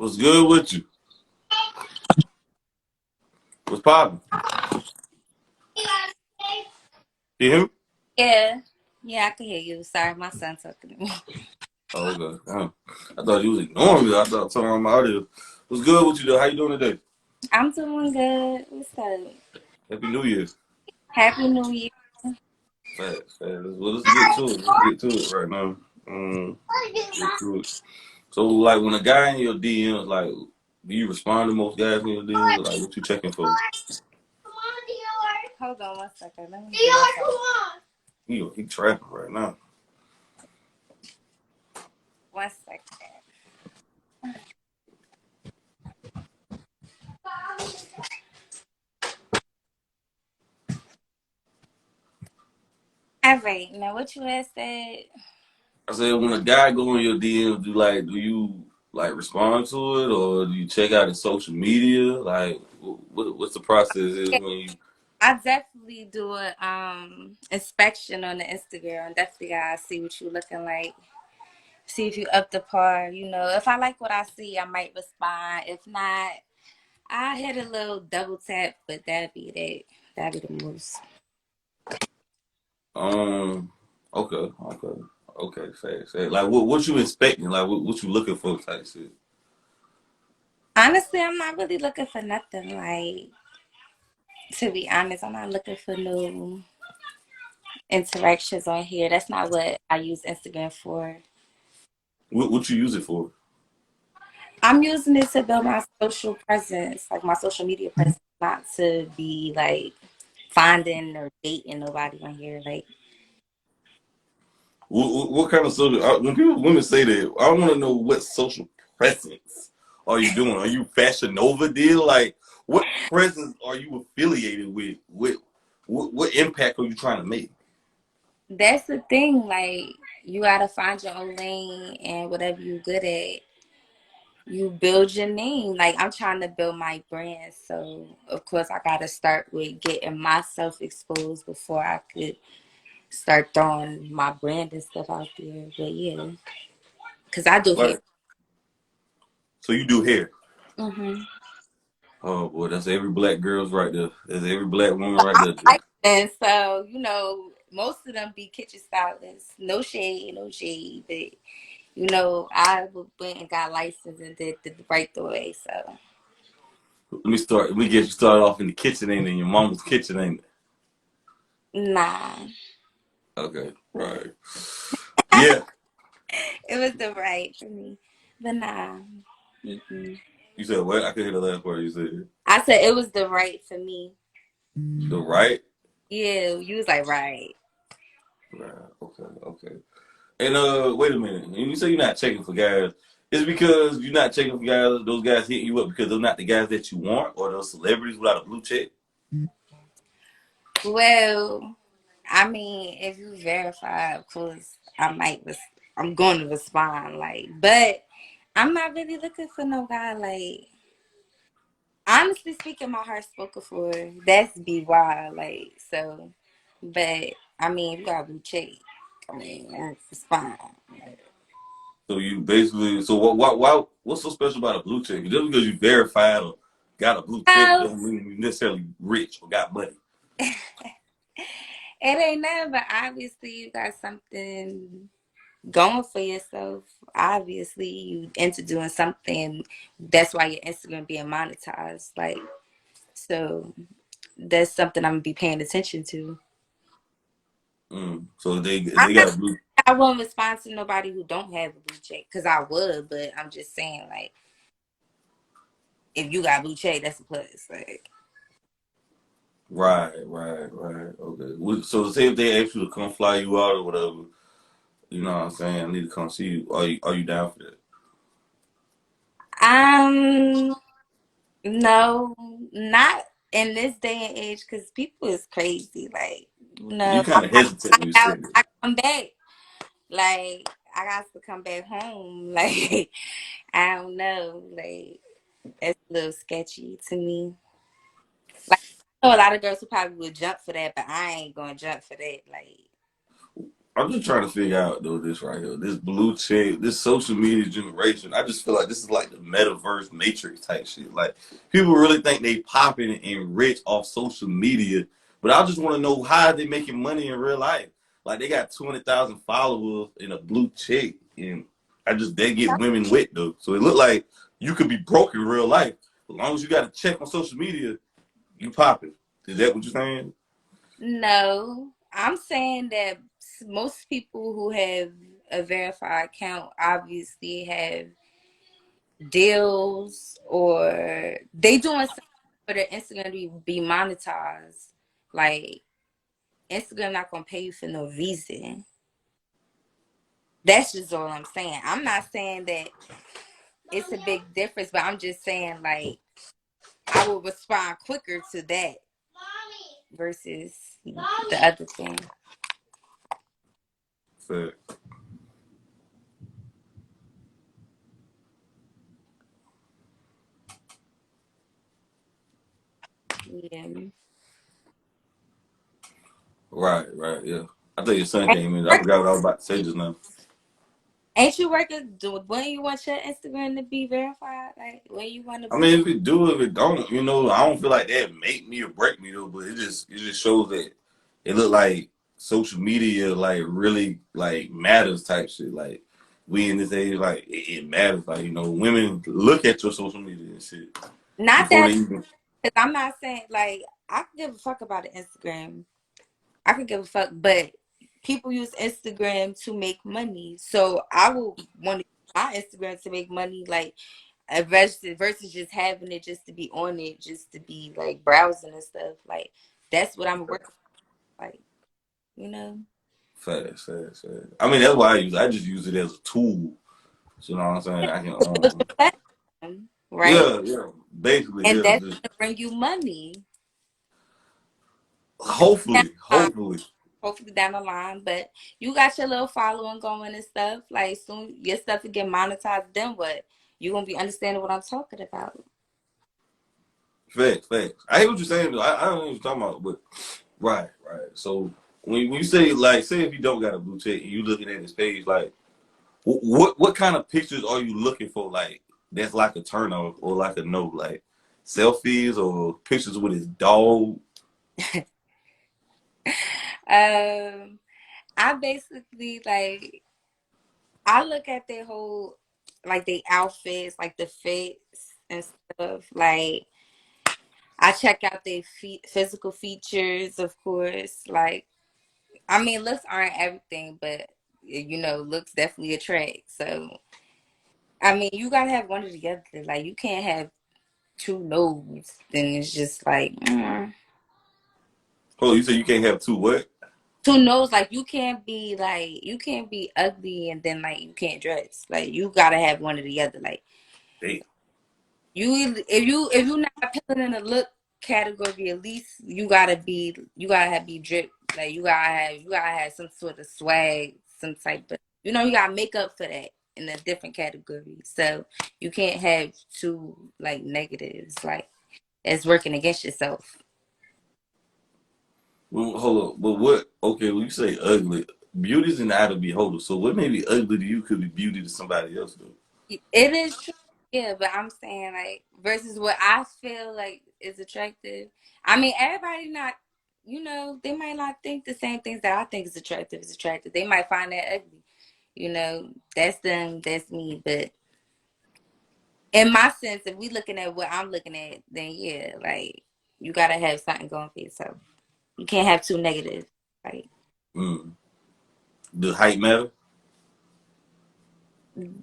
What's good with you? What's poppin'? You hear me? Yeah, yeah, I can hear you. Sorry, my son talking to me. Oh, okay. I thought you was ignoring me. I thought something on my audio. What's good with you though? How you doing today? I'm doing good. What's up? Happy New Year. Happy New Year. Facts, facts. Well, let's get to it. Let's get to it right now. Get to it. So, like, when a guy in your DMs, like, do you respond to most guys in your DMs? Or, like, what you checking for? Hold on 1 second. Let me get outside. He trapping right now. 1 second. All right, now what you had said? I said, when a guy go in your DMs, do you like respond to it, or do you check out his social media? Like, what's the process is Yeah, when you I definitely do a inspection on the Instagram. Definitely gotta see what you looking like. See if you up to par. If I like what I see, I might respond. If not, I hit a little double tap, but that'd be that. That'd be the most. um okay, facts. Like, what you expecting? Like, what you looking for type shit? Honestly, I'm not really looking for nothing. Like, to be honest, I'm not looking for no interactions on here. That's not what I use Instagram for. What you use it for? I'm using it to build my social presence, like my social media presence, not to be like finding or dating nobody on here. Like, What kind of social? When women say that, I want to know what social presence are you doing? Are you Fashion Nova deal? Like, what presence are you affiliated with? What impact are you trying to make? that's the thing. Like, you gotta find your own lane and whatever you're good at, you build your name. Like, I'm trying to build my brand, so of course I gotta start with getting myself exposed before I could start throwing my brand and stuff out there. But yeah, because I do hair. Like, so you do hair? Hmm. Oh boy, that's every black girl's right there. That's every black woman right there. And so, most of them be kitchen stylists. No shade, no shade. But, I went and got licensed and did the right the way. So, Let me start. Let me get you started off in the kitchen, ain't it? In your mama's kitchen, ain't it? nah. Okay, right. Yeah. It was the right for me. But nah. Mm-mm. You said what? I couldn't hear the last part you said. I said it was the right for me. The right. Yeah, you was like, right. Right. Okay. Okay. And wait a minute. When you say you're not checking for guys, is it because you're not checking for guys? Those guys hitting you up because they're not the guys that you want, or those celebrities without a blue check? Well, I mean, if you verify, of course, I'm going to respond. Like, but I'm not really looking for no guy. Like, honestly speaking, my heart's spoken for. That's be wild. Like, so, but I mean, if you got a blue check, I mean, it's fine. So you basically, so what's so special about a blue check? Just because you verified or got a blue check, So, don't mean you necessarily rich or got money. it ain't nothing, but obviously you got something going for yourself. Obviously, you into doing something. That's why your Instagram being monetized. Like, so that's something I'm gonna be paying attention to. So I'm they not. got a blue. I won't respond to nobody who don't have a blue check because I would, but I'm just saying, like, if you got blue check, that's a plus. Like, Right, right. Okay. So say if they ask you to come fly you out or whatever, you know what I'm saying? I need to come see you. Are you down for that? um, no, not in this day and age because people is crazy. Like, You kind of hesitant when you I, said it. I come back. Like, I got to come back home. Like, I don't know. Like, that's a little sketchy to me. I know a lot of girls who probably would jump for that, but I ain't gonna jump for that. Like, I'm just trying to figure out though this right here, this blue check, this social media generation. I just feel like this is like the metaverse matrix type shit. Like people really think they popping and rich off social media, but I just want to know how they making money in real life. Like they got 200,000 followers in a blue check, and I just they get women wet though. So it look like you could be broke in real life as long as you got a check on social media. You popping? Is that what you're saying? No, I'm saying that most people who have a verified account obviously have deals or they doing something for their Instagram to be monetized. Like Instagram not gonna pay you for no reason. That's just all I'm saying. I'm not saying that it's a big difference, but I'm just saying like I will respond quicker to that versus the other thing. So, Yeah. right, right, yeah. I think your son came in. I forgot what I was about to say just now. Ain't you working? When you want your Instagram to be verified? Like when you want to I be? mean, if it do, if it don't, I don't feel like that make me or break me though. But it just shows that it look like social media like really like matters type shit. Like we in this age, like it matters. Like women look at your social media and shit Not before that, they even. because I'm not saying like I can give a fuck about the Instagram. I can give a fuck, but people use Instagram to make money. So I will want to use my Instagram to make money, like versus just having it just to be on it, just to be like browsing and stuff. Like that's what I'm working like, you know. Fast, fast, fast. I mean, that's why I use. I just use it as a tool. So, you know what I'm saying? I can. Social platform, right? Yeah, yeah. Basically, And yeah. that's Just gonna bring you money. hopefully, hopefully. Hopefully down the line. But you got your little following going and stuff. Like soon your stuff will get monetized. Then what? You gonna be understanding what I'm talking about. Facts, facts. I hear what you're saying. Though. I don't know what you're talking about, but right, right. So when you say like, say if you don't got a blue check and you looking at his page, like, what kind of pictures are you looking for? Like that's like a turn off or like a no, like selfies or pictures with his dog. I basically like I look at their whole like their outfits, like the fits and stuff. Like I check out their physical features, of course. Like I mean, looks aren't everything, but looks definitely attract. So I mean, you gotta have one or the other. Like you can't have two no's. Then it's just like Oh, you say you can't have two what? two no's. Like you can't be ugly and then like you can't dress. Like you gotta have one or the other. Like Damn. if you not appealing in the look category, at least you gotta have be drip. Like you gotta have some sort of swag, some type of you gotta make up for that in a different category. So you can't have two like negatives like that's working against yourself. Well, hold on. But what? Okay, when you say ugly, beauty's in the eye of the beholder. So what may be ugly to you could be beauty to somebody else, though. It is true, yeah, but I'm saying like versus what I feel like is attractive. I mean, everybody not, they might not think the same things that I think is attractive. They might find that ugly. That's them, that's me. But in my sense, if we looking at what I'm looking at, then yeah, like you gotta have something going for yourself. You can't have two negatives. Like Mm. Does height matter?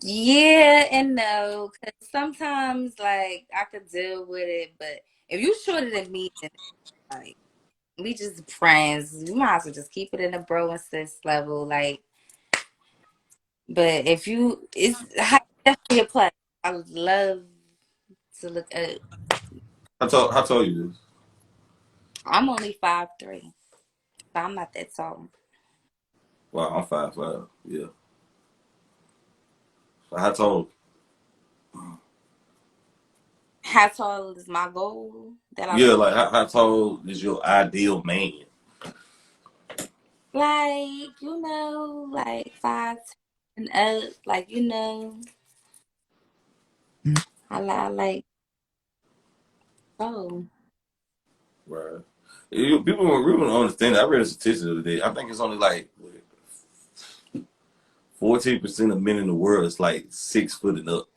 yeah and no, because sometimes like I could deal with it, but if you shorter than me, then like we just friends. You might as well just keep it in the bro and sis level. Like, but if you, it's definitely a plus. I would love to look at. How tall you is? I'm only 5'3", so I'm not that tall. Wow, I'm 5'5". Yeah. So how tall? How tall is my goal that I Yeah, look? like how tall is your ideal man? Like, like 5 and up, like, I like, oh. Right. People really don't understand that. I read a statistic the other day. I think it's only like 14% of men in the world is like 6 foot and up.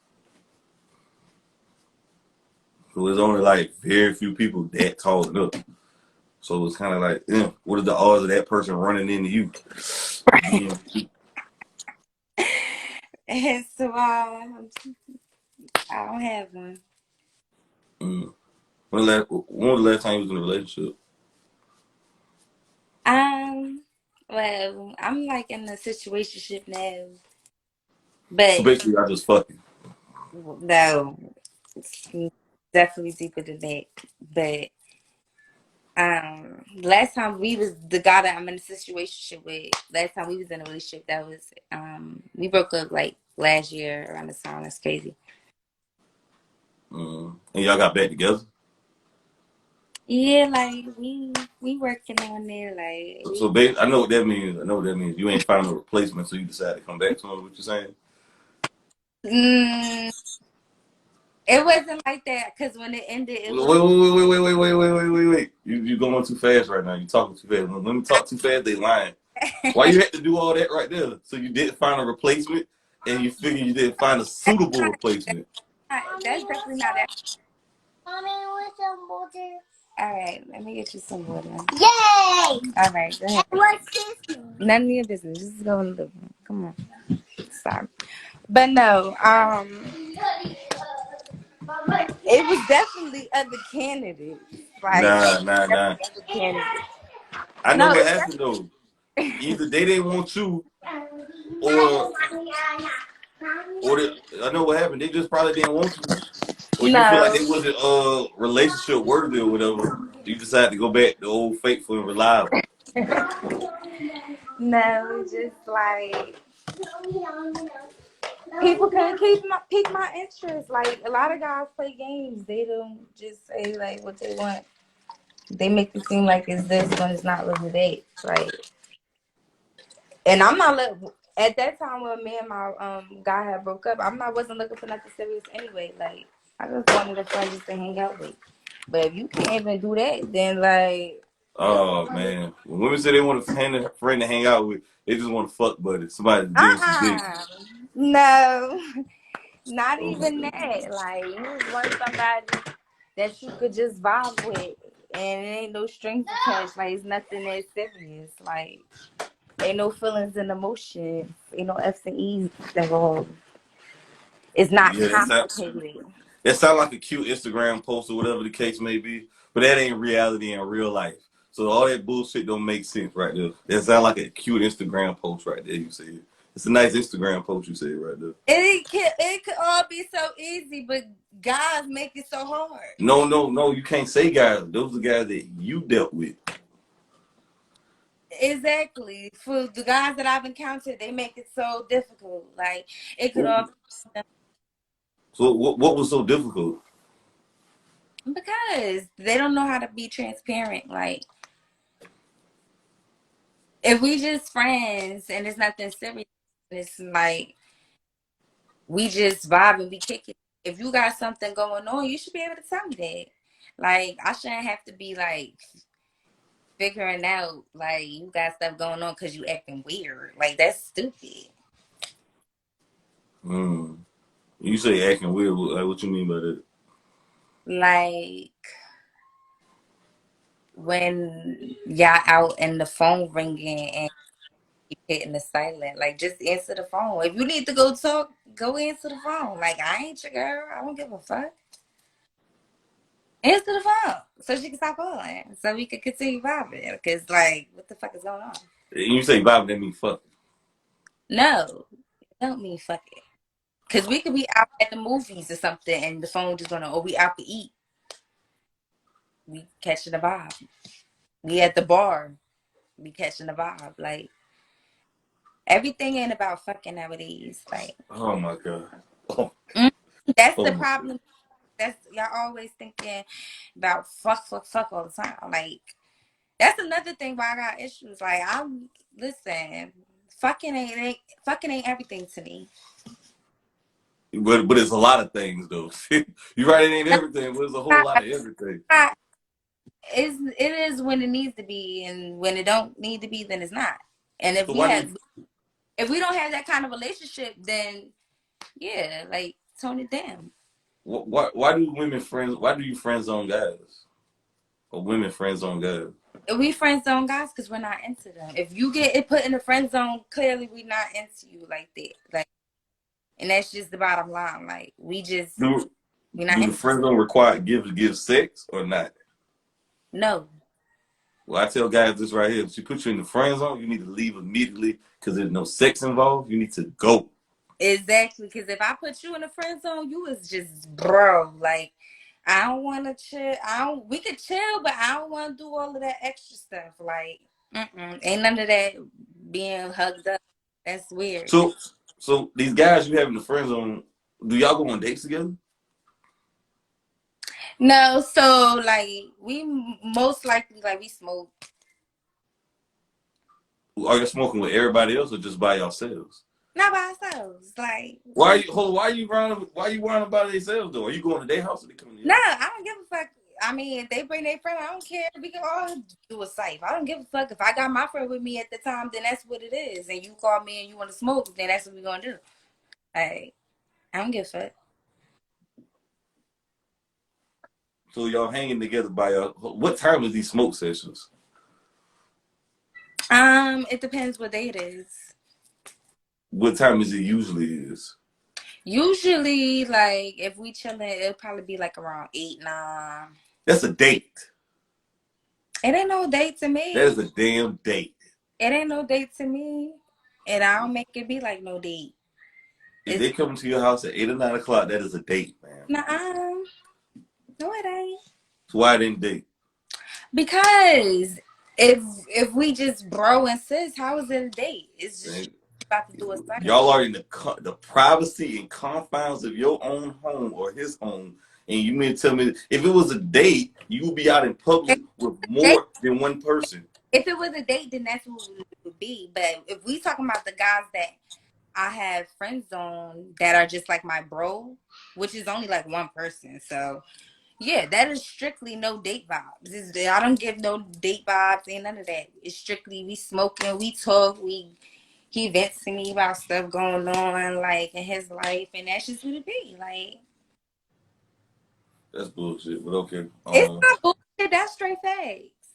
So there's only like very few people that tall and up. So it's kind of like, what are the odds of that person running into you? Yeah. And so I don't have one. Mm. When was the last time you was in a relationship? Um, well, I'm like in a situationship now, So but basically, I just fucking. no, it's definitely deeper than that. But last time we was the guy that I'm in a situationship with. Last time we was in a relationship, that was we broke up like last year around this time. That's crazy. And y'all got back together. Yeah, like we working on it. Like So we. I know what that means. I know what that means. You ain't found a replacement, so you decided to come back to him. What you saying? Mm, it wasn't like that because when it ended, it Wait, was. wait, wait, wait, wait, wait, wait, wait, wait, wait, wait. You going too fast right now. You talking too fast. When women talk too fast, they lying. Why you had to do all that right there? So you didn't find a replacement, and you figure you didn't find a suitable replacement. That's definitely not that. Mommy, want some water? All right, let me get you some water. Yay! All right, go ahead. What's this? None of your business. Just go in the living room. Come on. Sorry, but no. It was definitely other candidates. Like it Nah, was nah, nah. definitely other candidates. I know No, what it's happened though. definitely. Either they didn't want you, or I know what happened. They just probably didn't want you, or you feel like No, they wasn't relationship worthy or whatever. You decided to go back to old faithful and reliable. no, it's just like people can pique my interest. Like a lot of guys play games. They don't just say like what they want. They make it seem like it's this when it's not really that. Like, and I'm not at that time when me and my guy had broke up. Wasn't looking for nothing serious anyway. Like I just wanted a friend just to hang out with. But if you can't even do that, then like it's Oh man, when women say they want a friend to hang out with, they just want to fuck buddy, somebody to give them some dick. no, not Oh my even god. that. Like you just want somebody that you could just vibe with, and it ain't no strings attached. Like it's nothing that serious. Like ain't no feelings and emotions. Ain't no F's and E's involved. It's not Yeah, complicated. that sound like a cute Instagram post or whatever the case may be, but that ain't reality in real life. So all that bullshit don't make sense right there. That sound like a cute Instagram post right there. You said it's a nice Instagram post. You said right there. It could all be so easy, but guys make it so hard. No, no, no. You can't say guys. Those are guys that you dealt with. Exactly. For the guys that I've encountered, they make it so difficult. Like it could all So what was so difficult? because they don't know how to be transparent. Like if we just friends and it's nothing serious, it's like we just vibe and we kick it. If you got something going on, you should be able to tell me that. Like I shouldn't have to be like figuring out like you got stuff going on because you acting weird. Like that's stupid. Hmm. You say acting weird. Like, what you mean by that? Like when y'all out and the phone ringing and you hitting the silent, like just answer the phone. If you need to go talk, go answer the phone. Like I ain't your girl. I don't give a fuck. Answer the phone so she can stop calling, so we can continue vibing. Because like, what the fuck is going on? And you say vibe, that mean fuck. No, don't mean fuck it. Because we could be out at the movies or something, and the phone just gonna, oh, we out to eat. We catching the vibe. We at the bar. We catching the vibe. Like everything ain't about fucking nowadays. Like Oh my god. Oh, mm, that's oh the my god. problem. That's y'all always thinking about fuck all the time. Like That's another thing why I got issues. Like listen, fucking ain't everything to me. But it's a lot of things though. You're right, it ain't No, everything, but it's a whole lot of everything. it is when it needs to be, and when it don't need to be, then it's not. And So why do you if we don't have that kind of relationship, then yeah, like tone it down. why do women friends why do you friend zone guys? Or women friend zone guys? If we friend zone guys because we're not into them. If you get it put in the friend zone, clearly we're not into you like that. Like, and that's just the bottom line. Like Do we're not do the into. friend zone require give sex or not? No, Well, I tell guys this right here. If she puts you in the friend zone, you need to leave immediately because there's no sex involved. You need to go. exactly. Because if I put you in the friend zone, you was just bro. Like, I don't want to chill. I don't. We could chill, but I don't want to do all of that extra stuff. Like, ain't none of that being hugged up. That's weird. So so these guys you have in the friend zone, do y'all go on dates together? No, so like we most likely like we smoke. Are you smoking with everybody else or just by yourselves? Not by ourselves. Like Why are we you hold? Why you running by themselves though? Are you going to their house or they coming to your no, house? I don't give a fuck. I mean, if they bring their friend, I don't care. We can all do a safe. I don't give a fuck. If I got my friend with me at the time, then that's what it is. And you call me and you want to smoke, then that's what we're gonna do. Like, I don't give a fuck. So y'all hanging together by your. What time is these smoke sessions? It depends what day it is. What time is it usually is? Usually, like if we chilling, it'll probably be like around 8, 9. That's a date. It ain't no date to That me. is a damn date. It ain't no date to me. And I don't make it be like no date. If It's they come to your house at 8 or 9 o'clock, that is a date, man. nah. No, it ain't. So why didn't date? Because if we just bro and sis, how is it a date? It's just about to do a thing. Y'all are in the privacy and confines of your own home or his home, and you mean to tell me if it was a date, you would be out in If, public with date, more than one person. if it was a date, then that's what it would be. But if we talking about the guys that I have friends on that are just like my bro, which is only like one person, so yeah, that is strictly no date vibes. I don't give no date vibes, ain't none of that. It's strictly we smoking, we talk, he vents to me about stuff going on like in his life, and that's just what it be. Like That's bullshit, but okay. it's not bullshit. That's straight facts.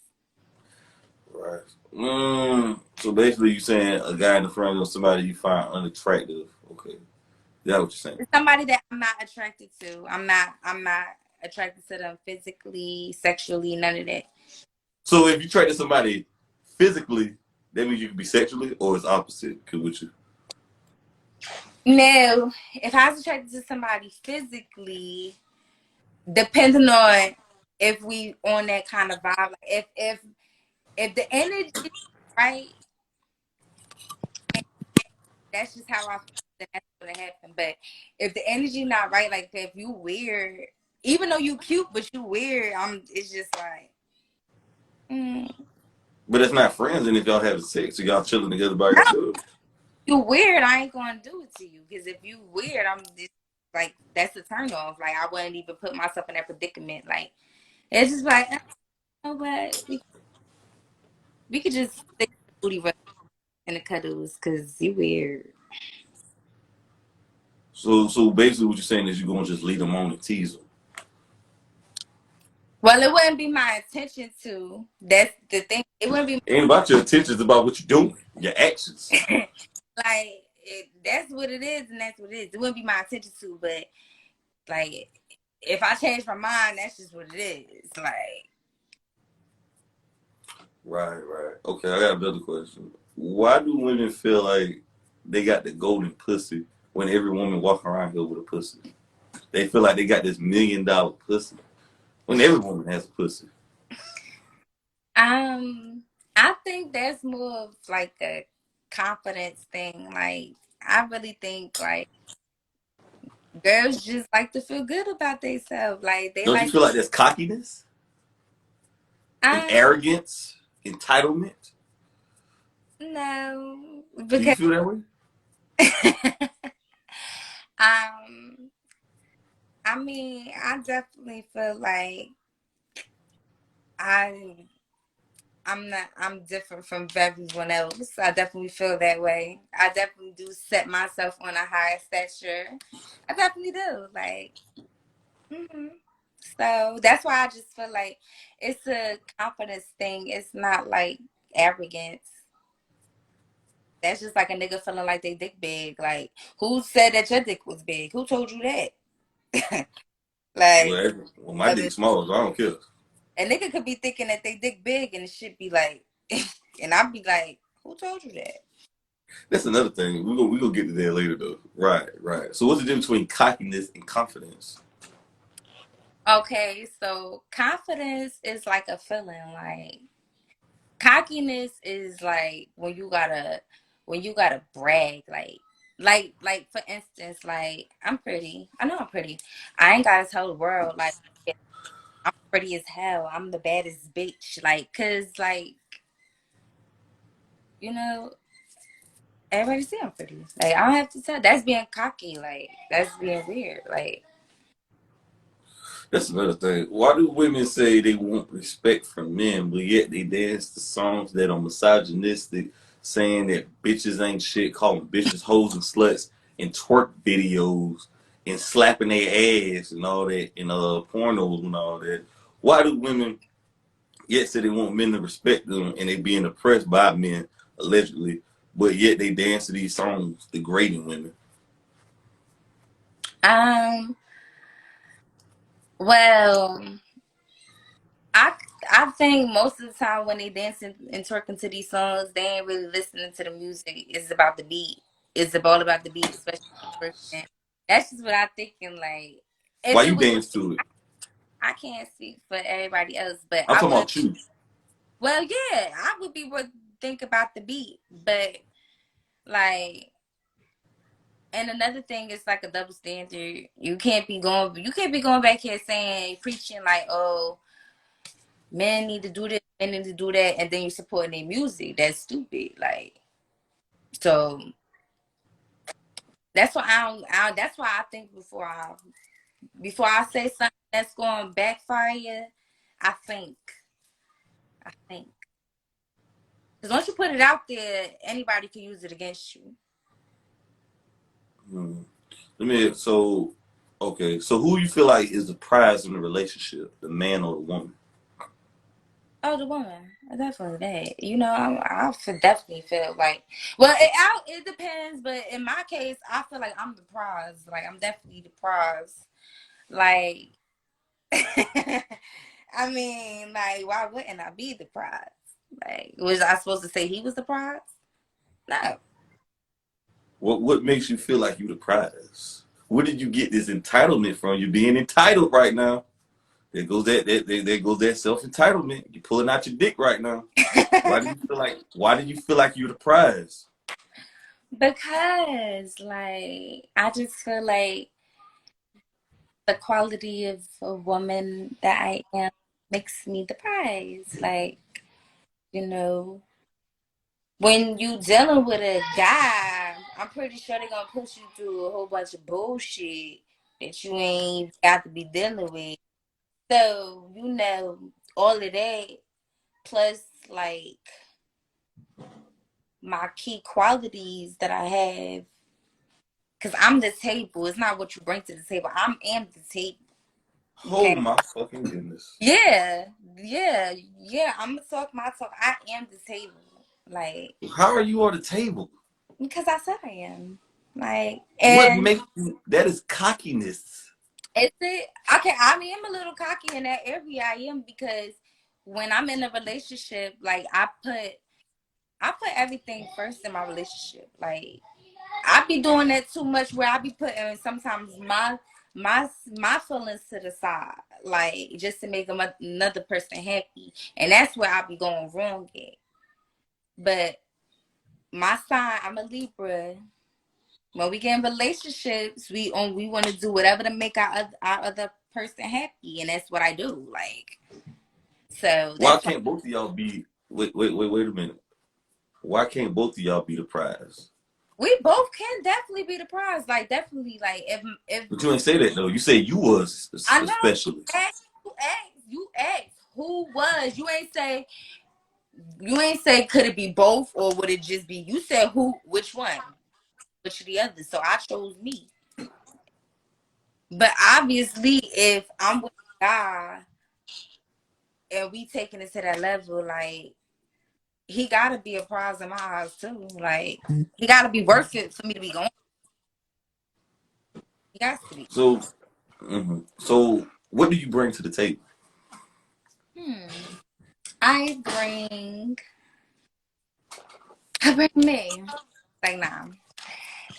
Right. So basically, you saying a guy in the front of somebody you find unattractive. Okay, is that what you're saying? It's somebody that I'm not attracted to. I'm not. I'm not attracted to them physically, sexually, none of that. So if you attracted somebody physically, that means you can be sexually, or it's opposite. Cause with you. No, if I was attracted to somebody physically, depending on if we on that kind of vibe, like if the energy is right, that's just how I feel. Then that's gonna happen. But if the energy not right, like if you weird, even though you cute but you weird, it's just like But it's not friends, and if y'all having sex, or y'all chilling together by no, yourself. you weird. I ain't gonna do it to you because if you weird, I'm just like that's a turn off. Like I wouldn't even put myself in that predicament. Like it's just like oh, but we could just stick the booty rub in the cuddles because you weird. So basically, what you're saying is you're gonna just lead them on and tease them. Well, it wouldn't be my intention to. That's the thing. It wouldn't be It ain't about your intentions, it's about what you're doing, your actions. like that's what it is, and that's what it is. It wouldn't be my intention to, but like if I change my mind, that's just what it is. Like Right, right. Okay, I got another question. Why do women feel like they got the golden pussy when every woman walking around here with a pussy? They feel like they got this $1 million pussy when every woman has a pussy. I think that's more of like a confidence thing. Like I really think like girls just like to feel good about themselves. Like they Don't you like feel like there's cockiness and um arrogance? entitlement? No, Do you because feel that way? I mean, I definitely feel like I I'm different from everyone else. I definitely feel that way. I definitely do set myself on a higher stature. I definitely do. Like, hmm so that's why I just feel like it's a confidence thing. It's not like arrogance. That's just like a nigga feeling like they dick big. Like, who said that your dick was big? Who told you that? Like, Well, my other dick's small, so I don't care. a nigga could be thinking that they dick big and it should be like, and I'd be like, who told you that? That's another thing. We gonna get to that later though. Right, right. So what's the difference between cockiness and confidence? Okay, so confidence is like a feeling. Like cockiness is like when you gotta brag. Like for instance, like I'm pretty. I know I'm pretty. I ain't gotta tell the world like yeah, I'm pretty as hell. I'm the baddest bitch. Like, cause like you know everybody see I'm pretty. Like I don't have to tell. That's being cocky. Like that's being weird. Like That's another thing. Why do women say they want respect from men, but yet they dance to songs that are misogynistic, saying that bitches ain't shit, calling bitches hoes and sluts, and twerk videos, and slapping their ass and all that, and pornos and all that? Why do women yet say they want men to respect them, and they being oppressed by men allegedly, but yet they dance to these songs degrading women? um, well. I I think most of the time when they dancing and twerking to these songs, they ain't really listening to the music. It's about the beat. It's all about the beat, especially twerking. That's just what I thinking. Like, Why if it you was, dance to it? I can't speak for everybody else, but I'm I talking would. about you. Well, yeah, I would be would think about the beat, but like, and another thing is like a double standard. You can't be going back here saying preaching like, oh, men need to do this, men need to do that, and then you supporting their music. That's stupid. Like, so that's why that's why I think before I say something that's going to backfire, I think, I think, because once you put it out there, anybody can use it against you. Hmm. Let me so okay. So who you feel like is the prize in the relationship, the man or the woman? Oh, the woman. Definitely that. You know, definitely feel like, well, it depends, but in my case, I feel like I'm the prize. Like, I'm definitely the prize. Like, I mean, like, why wouldn't I be the prize? Like, was I supposed to say he was the prize? No. What makes you feel like you the prize? Where did you get this entitlement from? You're being entitled right now. There goes that self entitlement. You're pulling out your dick right now. Why do you feel like you're the prize? Because, like, I just feel like the quality of a woman that I am makes me the prize. Like, you know, when you dealing with a guy, I'm pretty sure they're gonna push you through a whole bunch of bullshit that you ain't got to be dealing with. So, you know, all of that plus like my key qualities that I have, because I'm the table. It's not what you bring to the table. I am the table. Oh Okay. my fucking goodness. Yeah, yeah. I'm gonna talk my talk. I am the table. Like, How are you on the table? because I said I am. Like, What and makes you that is cockiness. it's it. Okay, I mean, I'm a little cocky in that area. I am because when I'm in a relationship, like I put everything first in my relationship. Like I be doing that too much where I be putting sometimes my feelings to the side, like just to make another person happy, and that's where I be going wrong at. But my sign, I'm a Libra. When we get in relationships, we want to do whatever to make our other person happy, and that's what I do. Like so Why that's why can't both of y'all be Wait a minute. Why can't both of y'all be the prize? We both can definitely be the prize. Like definitely, like if But you ain't say that though. You say you was I a know specialist. you asked who was. You ain't say could it be both or would it just be you said which one? Which of the other. So I chose me. But obviously if I'm with a guy and we taking it to that level, like he gotta be a prize in my eyes too. Like he gotta be worth it for me to be going. He has to be. So, so what do you bring to the table? Hmm. I bring me. Like nah.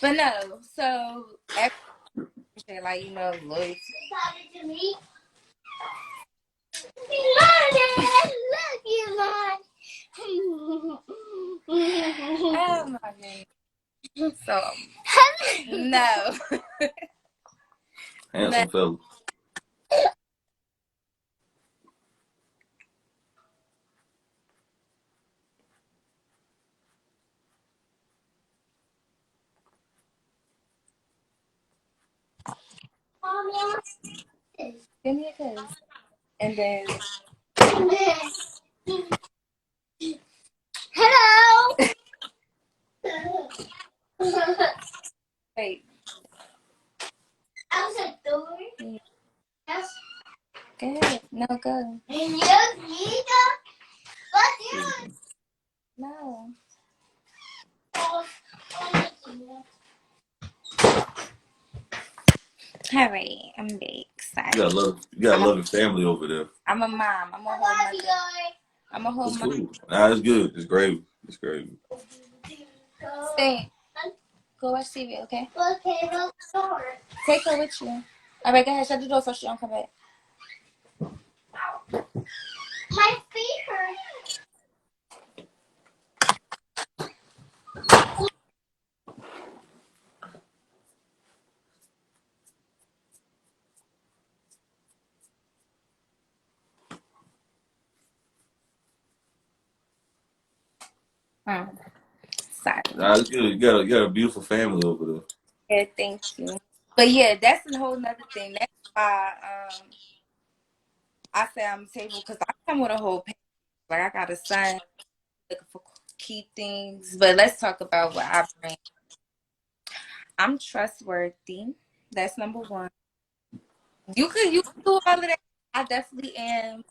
But no, so everything like loyalty. Oh my god. So no. No. Handsome fella. Give me a kiss. And then hello. Wait. I was a door. Yes. Good. No, go. No. All right, I'm big. Sorry. You got love your family over there. I'm a mom. I'm a whole mother. I'm a whole That's mother. cool. Nah, it's good. It's great. It's great. Stay. Go watch TV, okay? Okay, well, take her with you. All right, go ahead. Shut the door so she don't come back. My feet hurt. Sorry. Nah, it's good. You got a beautiful family over there. Yeah, thank you. But yeah, that's a whole nother thing. That's why I say I'm table because I come with a whole package. Like I got a son looking for key things. But let's talk about what I bring. I'm trustworthy. That's number one. You can do all of that. I definitely am.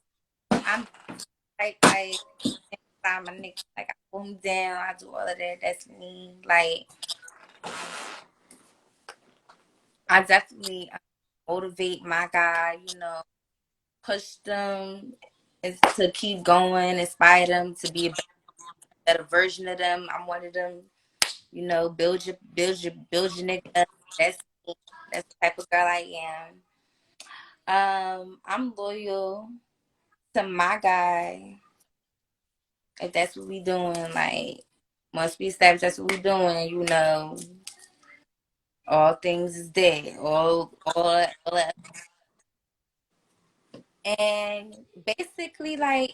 I'm like inside my nigga. Like I pull him down. I do all of that. That's me. Like I definitely motivate my guy. Push them is to keep going, inspire them to be a better version of them. I'm one of them. Build your nigga up. That's me. That's the type of girl I am. I'm loyal to my guy. If that's what we doing, like once we establish that's what we doing, all things is dead. All that. And basically, like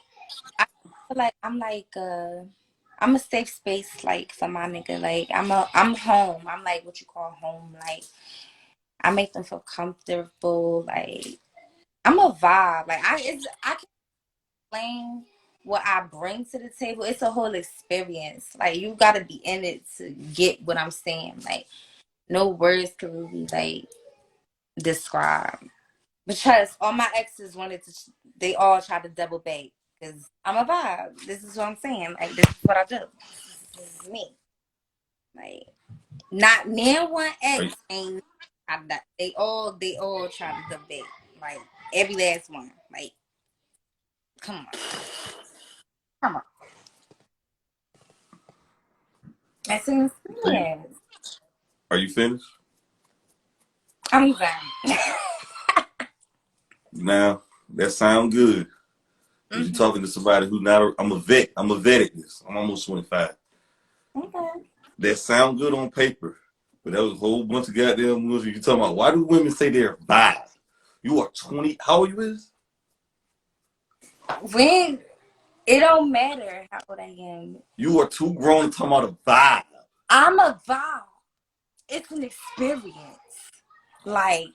I feel like I'm a safe space, like for my nigga. Like I'm home. I'm like what you call home. Like I make them feel comfortable. Like I'm a vibe. Like I can explain what I bring to the table. It's a whole experience. Like you gotta be in it to get what I'm saying. Like no words can really like describe. Because all my exes they all tried to double bait. Because I'm a vibe. This is what I'm saying. Like this is what I do. This is me. Like not near one Are you, ex ain't they all try to debate. Like every last one. Like come on. Come on. That's an are you, experience. are you finished? I'm done. Now, that sound good. Because you're Mm-hmm. talking to somebody who's not, I'm a vet. I'm a vet at this. I'm almost 25. Okay. That sound good on paper. But that was a whole bunch of goddamn moves. You talking about, why do women say they're bi? You are 20. How old you is? When It don't matter how old I am. You are too grown to talk about a vibe. I'm a vibe. It's an experience. Like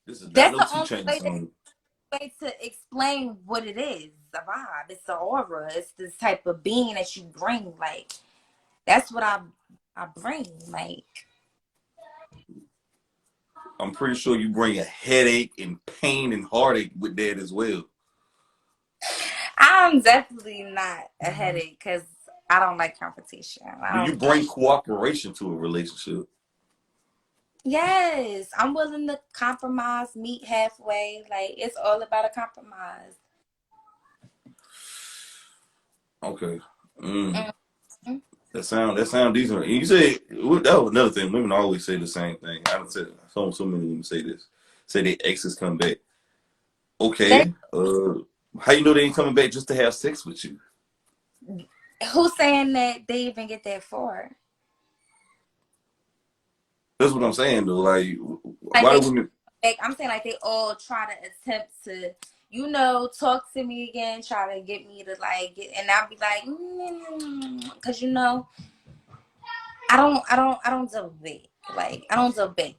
This is not that's no the 2 only Chainz way song. to explain what it is. A vibe. It's the aura. It's this type of being that you bring. Like that's what I bring. Like I'm pretty sure you bring a headache and pain and heartache with that as well. I'm definitely not a headache because I don't like competition. I Do you don't. bring cooperation to a relationship? Yes, I'm willing to compromise, meet halfway. Like it's all about a compromise. Okay. Mm. Mhm. That sound decent. And you say that was another thing. Women always say the same thing. I've said so many women say this. Say their exes come back. They Okay. How you know they ain't coming back just to have sex with you? who's saying that they even get that far? That's what I'm saying though. Like, Like why they do women? like I'm saying like they all try to attempt to, talk to me again, try to get me to like get, and I'll be like, because I don't double back. Like I don't double back.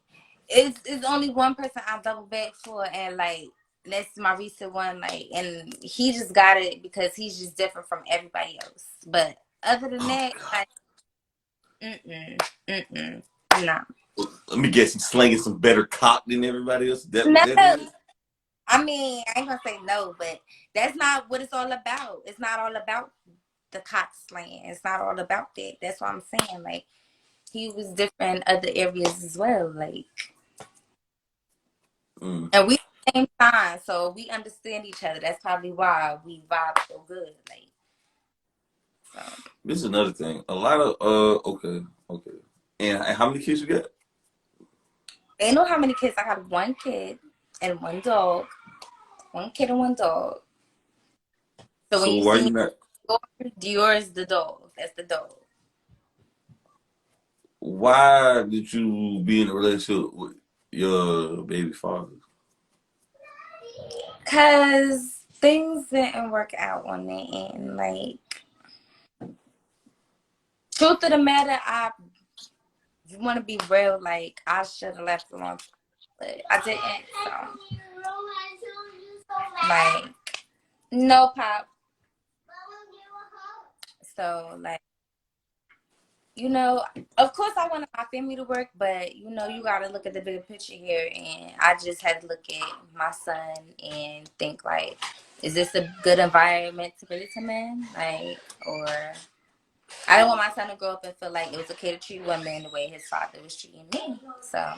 It's only one person I double back for, and like that's my recent one. Like, and he just got it because he's just different from everybody else. But other than Oh that, God. like, mm. Nah. Let me guess. He's slinging some better cock than everybody else. That what No, that is? I mean I ain't gonna say no, but that's not what it's all about. It's not all about the cock slaying. It's not all about that. That's what I'm saying. Like he was different in other areas as well. Like. Mm. And we same time, so we understand each other. That's probably why we vibe so good. Like so. This is another thing. A lot of okay. And how many kids you got? They know how many kids I have. One kid and one dog. One kid and one dog. So when So you why see you me, not? Dior is the dog. That's the dog. Why did you be in a relationship with your baby father? Cause things didn't work out on the end. Like truth of the matter, I want to be real. Like I should have left a long time, but I didn't. So like no pop. So like. Of course I wanted my family to work, but you gotta look at the bigger picture here. And I just had to look at my son and think like, is this a good environment to raise him in? Like, or I didn't want my son to grow up and feel like it was okay to treat women the way his father was treating me. So,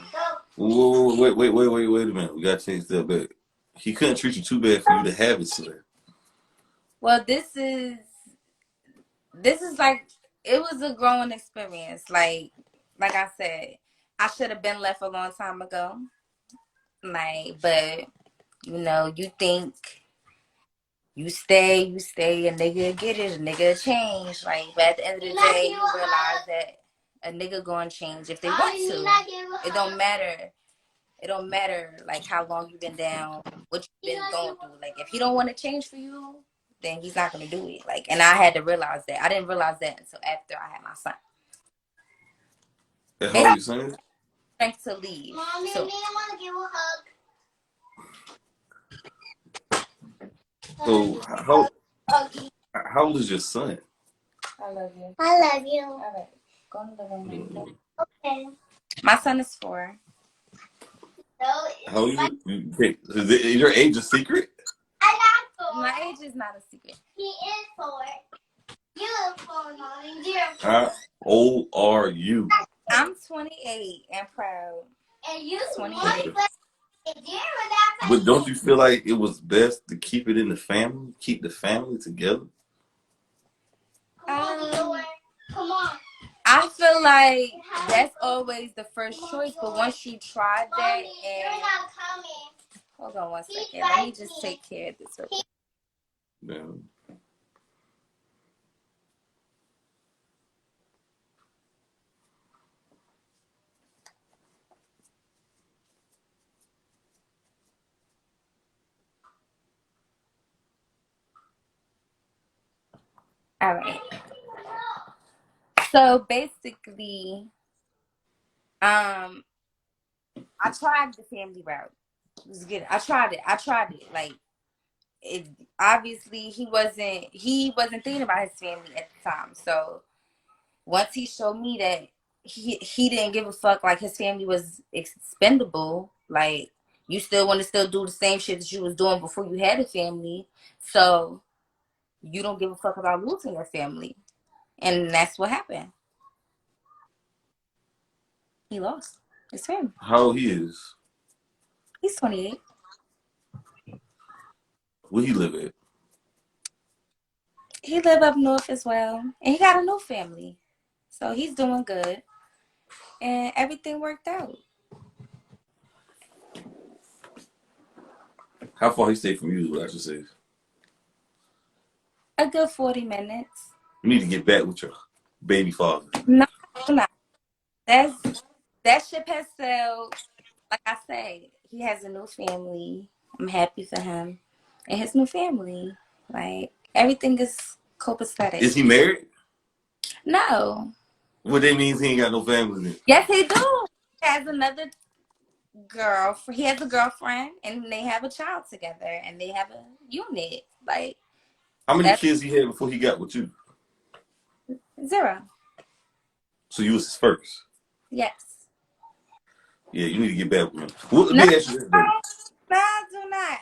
Whoa, wait a minute. We gotta change that back. He couldn't treat you too bad for you to have it, sir. well, this is like it was a growing experience. Like I said, I should have been left a long time ago. Like, but you think you stay, a nigga get it, a nigga change. Like, but at the end of the day, you realize that a nigga gonna change if they want to. It don't matter. It don't matter like how long you've been down, what you've been going through. Like, if he don't want to change for you, then he's not gonna do it. Like, and I had to realize that. I didn't realize that until after I had my son. And how They old have your son is? strength to leave. Mommy, so, I want to give a So hug. how old is your son? I love you. I love you. All right. Go in the living room. Okay. My son is 4. So How old are you? Is your age a secret? I got 4. My age is not a secret. He is 4. You look 4, Mommy. You're 4. How old are you? I'm 28 and proud. And you 28. Okay. But don't you feel like it was best to keep it in the family, keep the family together? Come on. I feel like that's always the first choice, but once you try that and hold on one second, let me just take care of this real quick. Yeah. All right. So basically, I tried the family route. It was good. I tried it. Like it obviously he wasn't thinking about his family at the time. So once he showed me that he didn't give a fuck, like his family was expendable, like you still want to still do the same shit that you was doing before you had a family. So you don't give a fuck about losing your family. And that's what happened. He lost his family. How old he is? He's 28. Where he live at? He live up north as well. And he got a new family. So he's doing good. And everything worked out. How far he stay from you, what I should say? A good 40 minutes. You need to get back with your baby father. No, not. That ship has sailed. Like I say, he has a new family. I'm happy for him and his new family. Like everything is copacetic. Is he married? No. What that means he ain't got no family then. Yes, he do. He has another girl. He has a girlfriend, and they have a child together, and they have a unit. Like How many kids he had before he got with you? 0. So you was his first? Yes. Yeah, you need to get back with him. Let me ask you this, though. No, do not.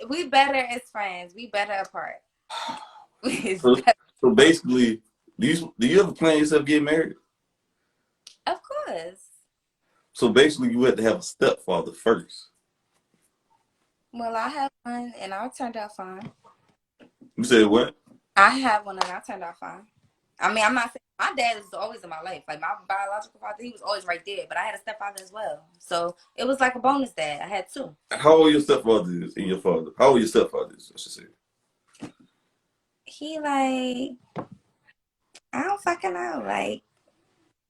We better as friends. We better apart. So basically, do you ever plan yourself getting married? Of course. So basically, you had to have a stepfather first. Well, I have one, and I turned out fine. You said what? I have one, and I turned out fine. I mean, I'm not saying my dad is always in my life. Like my biological father, he was always right there. But I had a stepfather as well, so it was like a bonus dad. I had 2. How old your stepfather is and your father? How old your stepfather is? I should say. He like, I don't fucking know, like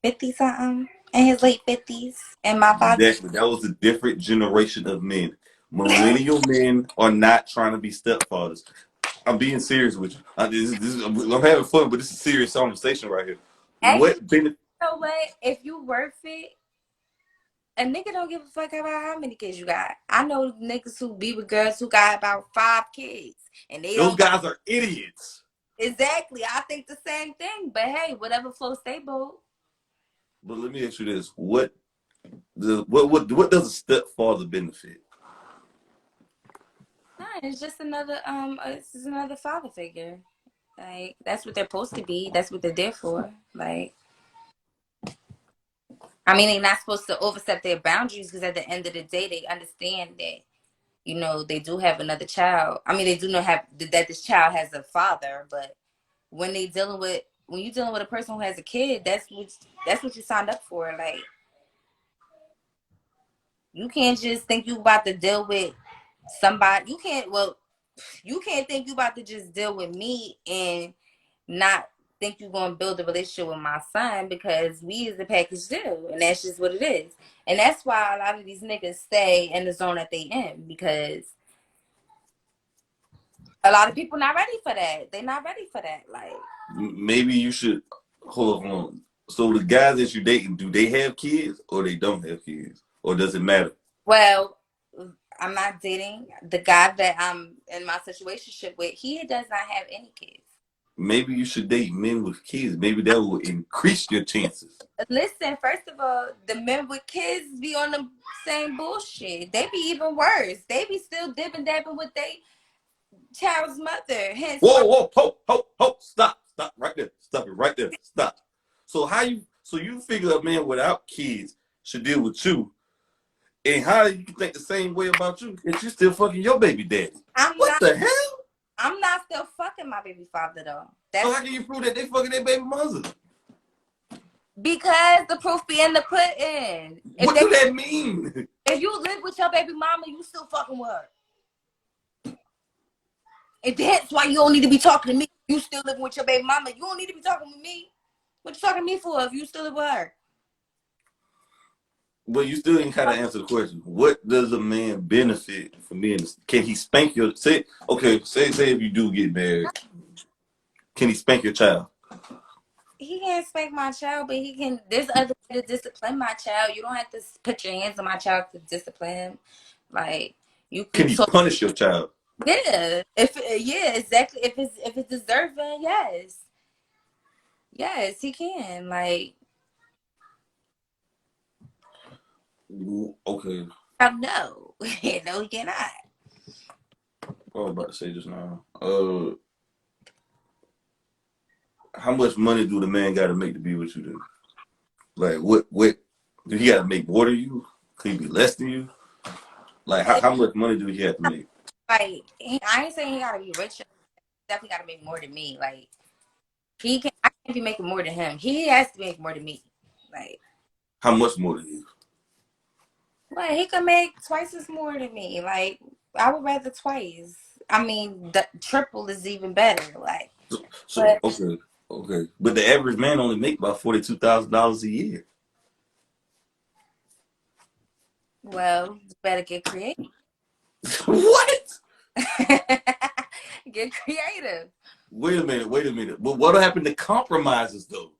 50 something, in his late 50s, and my father. Exactly. That was a different generation of men. Millennial men are not trying to be stepfathers. I'm being serious with you. I'm having fun, but this is a serious conversation right here. Actually, What benefit? you know what? If you worth it, a nigga don't give a fuck about how many kids you got. I know niggas who be with girls who got about 5 kids, and they Those don't. guys are idiots. Exactly. I think the same thing. But hey, whatever floats they boat. But let me ask you this: what does a stepfather benefit? Nah, it's just another father figure. Like that's what they're supposed to be. That's what they're there for. Like, I mean, they're not supposed to overstep their boundaries because at the end of the day, they understand that they do have another child. I mean, they do not have that this child has a father, but when you're dealing with a person who has a kid, that's what you signed up for. Like, you can't just think you about to deal with somebody. You can't think you about to just deal with me and not think you're going to build a relationship with my son, because we is a package deal, and that's just what it is. And that's why a lot of these niggas stay in the zone that they in, because a lot of people not ready for that. They not ready for that. Like, Maybe you should hold on. So the guys that you're dating, do they have kids or they don't have kids, or does it matter? well, I'm not dating the guy that I'm in my situationship with. He does not have any kids. Maybe you should date men with kids. Maybe that will increase your chances. Listen, first of all, the men with kids be on the same bullshit. They be even worse. They be still dipping dabbing with their child's mother. Hence, Whoa, ho, stop right there. Stop it right there. Stop. So you figure a man without kids should deal with you, and how you can think the same way about you if you still fucking your baby daddy? What the hell? I'm not still fucking my baby father though. So how can you prove that they fucking their baby mother? Because the proof be in the pudding. What do that mean? If you live with your baby mama, you still fucking with her. And that's why you don't need to be talking to me. You still living with your baby mama. You don't need to be talking with me. What you talking to me for if you still live with her? But you still ain't gotta answer the question. What does a man benefit from being? Can he spank your say if you do get married, Can he spank your child? He can't spank my child, but he can. There's other way to discipline my child. You don't have to put your hands on my child to discipline him. Like you Can can he talk. punish your child? Yeah, if yeah, exactly. If it's deserving, yes, yes, he can. Like Okay. no, no, he cannot. What I was about to say just now. How much money do the man got to make to be with you? Then, like, what? Do he got to make more than you? Could he be less than you? Like, how much money do he have to make? Like I ain't saying he gotta be rich. He definitely gotta make more than me. Like he can. I can't be making more than him. He has to make more than me. Like. How much more than you? Well, he could make twice as more than me. Like, I would rather twice. I mean, the triple is even better. Like, So but okay, okay. But the average man only make about $42,000 a year. well, you better get creative. What? Get creative. Wait a minute, wait a minute. But what happened to compromises though?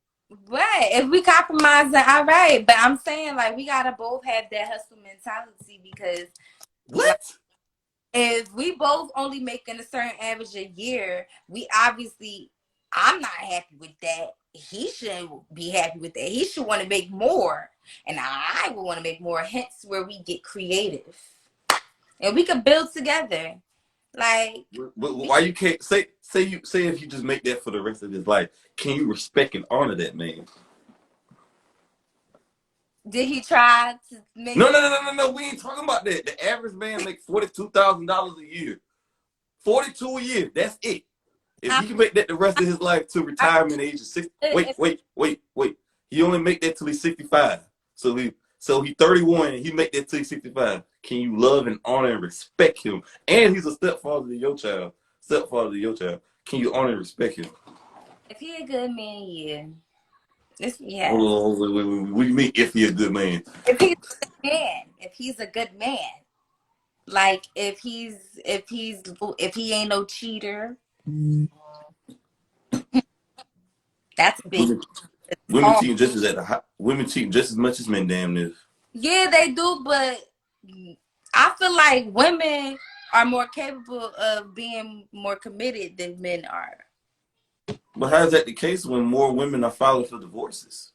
But if we compromise, then all right. But I'm saying like we gotta both have that hustle mentality because like What? if we both only making a certain average a year, we obviously I'm not happy with that. He shouldn't be happy with that. He should want to make more. And I would want to make more. Hence where we get creative. And we could build together. Like But why you can't say if you just make that for the rest of his life, can you respect and honor that man? did he try to make No, no, no, no, no, no. We ain't talking about that. The average man makes $42,000 a year. 42 a year. That's it. If how he can make that the rest of his life to retirement age of 60, if, wait. He only make that till he's 65. So he 31 and he make that till he's 65. Can you love and honor and respect him? And he's a stepfather to your child. Stepfather to your child. Can you honor and respect him? if he a good man, yeah. This yes. Hold on, wait. What do you mean if he a good man? If he's a good man, if he's a good man. Like if he ain't no cheater, that's a big Women, women call. cheating just as at the women cheating just as much as men. Damn near. Yeah, they do, but I feel like women are more capable of being more committed than men are. But how is that the case when more women are filing for divorces?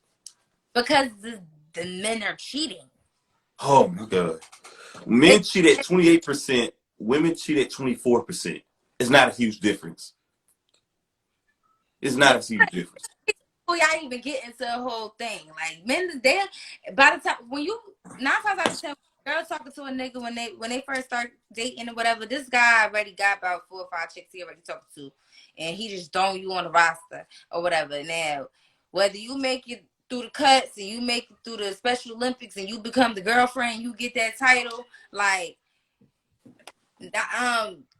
Because the men are cheating. Oh my god. They Men cheat at 28%, women cheat at 24%. It's not a huge difference. It's not a huge difference. before y'all even get into the whole thing. Like men, they by the time when you 9 times out of 10, girls talking to a nigga when they first start dating or whatever, this guy already got about 4 or 5 chicks he already talked to, and he just throwing you on the roster or whatever. Now, whether you make it through the cuts and you make it through the Special Olympics and you become the girlfriend, you get that title, like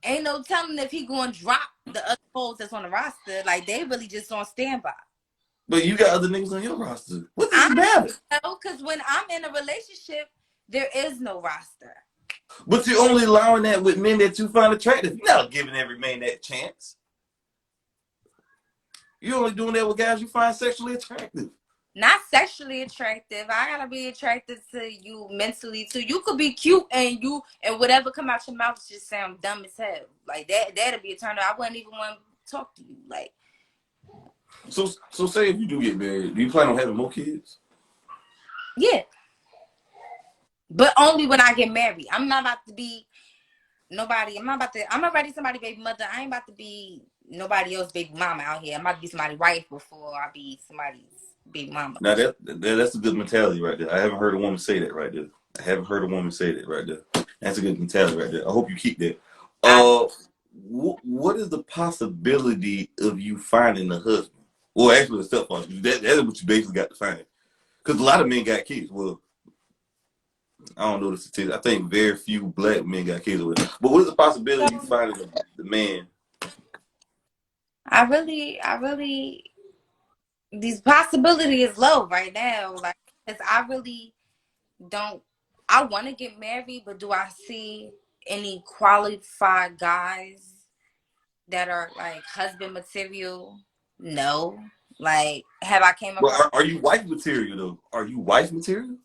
ain't no telling if he gonna drop the other hoes that's on the roster. Like they really just on standby. But you got other niggas on your roster. What does I it matter? know because when I'm in a relationship, there is no roster. But you're only allowing that with men that you find attractive. You're not giving every man that chance. You're only doing that with guys you find sexually attractive. Not sexually attractive. I gotta be attracted to you mentally too. You could be cute and whatever come out your mouth just sound dumb as hell. Like that'd be a turn. I wouldn't even want to talk to you. Like So say if you do get married, do you plan on having more kids? yeah, but only when I get married. I'm not about to be nobody. I'm already somebody's baby mother. I ain't about to be nobody else's baby mama out here. I'm about to be somebody's wife before I be somebody's baby mama. Now that's a good mentality right there. I haven't heard a woman say that right there. I haven't heard a woman say that right there. That's a good mentality right there. I hope you keep that. I What is the possibility of you finding a husband? Well, actually, a stepfather. That's what you basically got to find. Because a lot of men got kids. Well, I don't know the statistics. I think very few black men got kids with. But what is the possibility you finding the man? I really these possibility is low right now. Like, cause I really don't. I want to get married, but do I see any qualified guys that are like husband material? No. Like, have I came But across? are you wife material though? Are you wife material?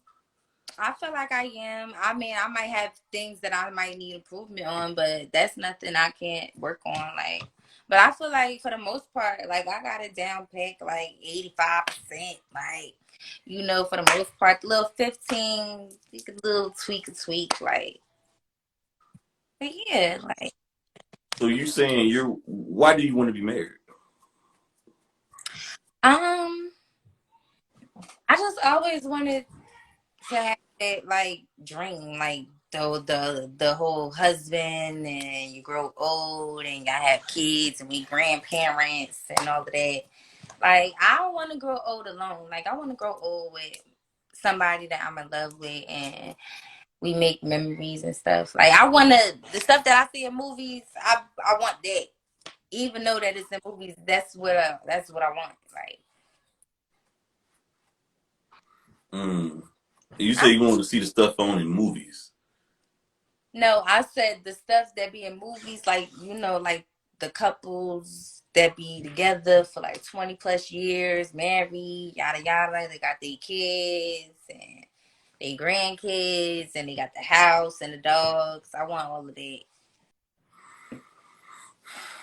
I feel like I am. I mean, I might have things that I might need improvement on, but that's nothing I can't work on. Like, but I feel like for the most part, like I got it down packed like 85%. Like, for the most part, the little 15, you could little tweak, like, but yeah, like, So you saying why do you want to be married? um, I just always wanted to have that like dream, like the whole husband and you grow old and y'all have kids and we grandparents and all of that. Like I don't want to grow old alone. Like I want to grow old with somebody that I'm in love with and we make memories and stuff. Like I want to the stuff that I see in movies. I want that. Even though that it's in movies, that's what I want. Like Mm. You say I you want to see the stuff on in movies. No, I said the stuff that be in movies, like, like the couples that be together for like 20 plus years, married, yada yada. They got their kids and their grandkids, and they got the house and the dogs. I want all of that.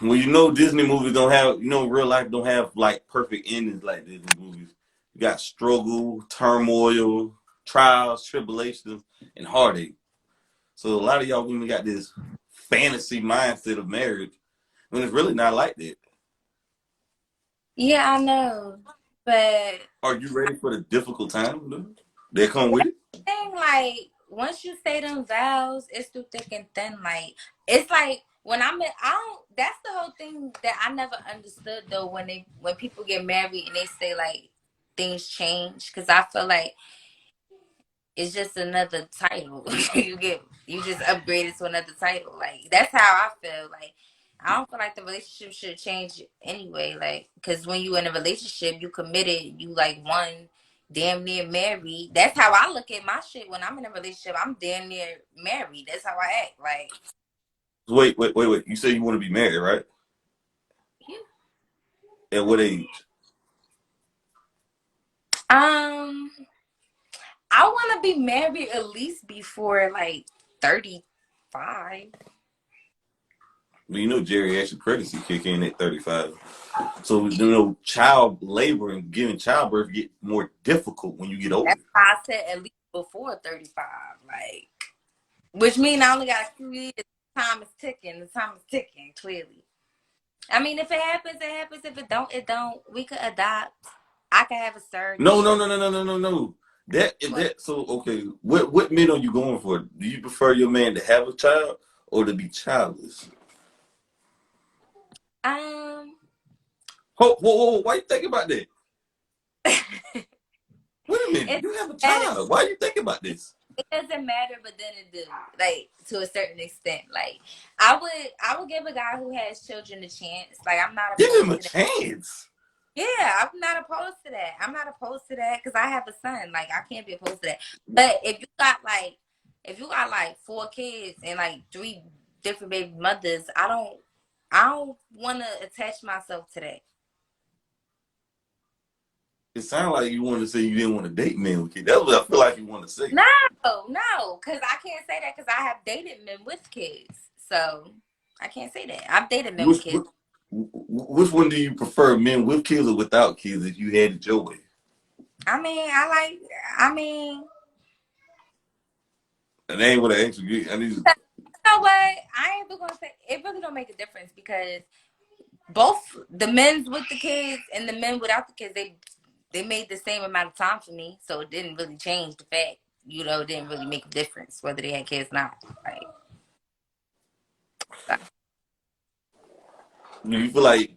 Well, Disney movies don't have, real life don't have like perfect endings like Disney movies. You got struggle, turmoil, trials, tribulations, and heartache. So a lot of y'all women got this fantasy mindset of marriage when it's really not like that. Yeah, I know. But Are you ready for the difficult times that come with it? thing, like once you say them vows, it's through thick and thin. Like it's like when I don't. That's the whole thing that I never understood though. When people get married and they say like things change, because I feel like it's just another title. You just upgraded to another title. Like that's how I feel. Like I don't feel like the relationship should change anyway. Like because when you in a relationship, you committed. You like one damn near married. That's how I look at my shit. When I'm in a relationship, I'm damn near married. That's how I act. Like Wait. You say you want to be married, right? At what age? um, I want to be married at least before like 35. Well, geriatric pregnancy kick in at 35. So child labor and giving childbirth get more difficult when you get older. That's why I said at least before 35. Like. Which means I only got a few years. Time is ticking. The time is ticking, clearly. I mean, if it happens, it happens. If it don't, it don't. We could adopt. I could have a No, no, surrogate. no, no, no, no, no, no. But, So okay. What men are you going for? Do you prefer your man to have a child or to be childless? um, Whoa, why you think about that? it Wait a minute, doesn't you have a matter. child. Why you think about this? It doesn't matter, but then it do. Like to a certain extent. Like I would give a guy who has children a chance. Like I'm not Give him opposed a to that. chance. Yeah, I'm not opposed to that. I'm not opposed to that because I have a son. Like I can't be opposed to that. But if you got like 4 kids and like 3 different baby mothers, I don't want to attach myself to that. It sounds like you want to say you didn't want to date men with kids. That's what I feel like you want to say. No, no, because I can't say that because I have dated men with kids, so I can't say that. I've dated men with Which, kids. which one do you prefer, men with kids or without kids? If you had it your way, I mean, I like. I mean, and that ain't what I asked you. I need. you know what? I ain't even gonna say it. Really don't make a difference because both the men with the kids and the men without the kids, they made the same amount of time for me, so it didn't really change the fact. It didn't really make a difference whether they had kids or not. Right? So, Do you feel like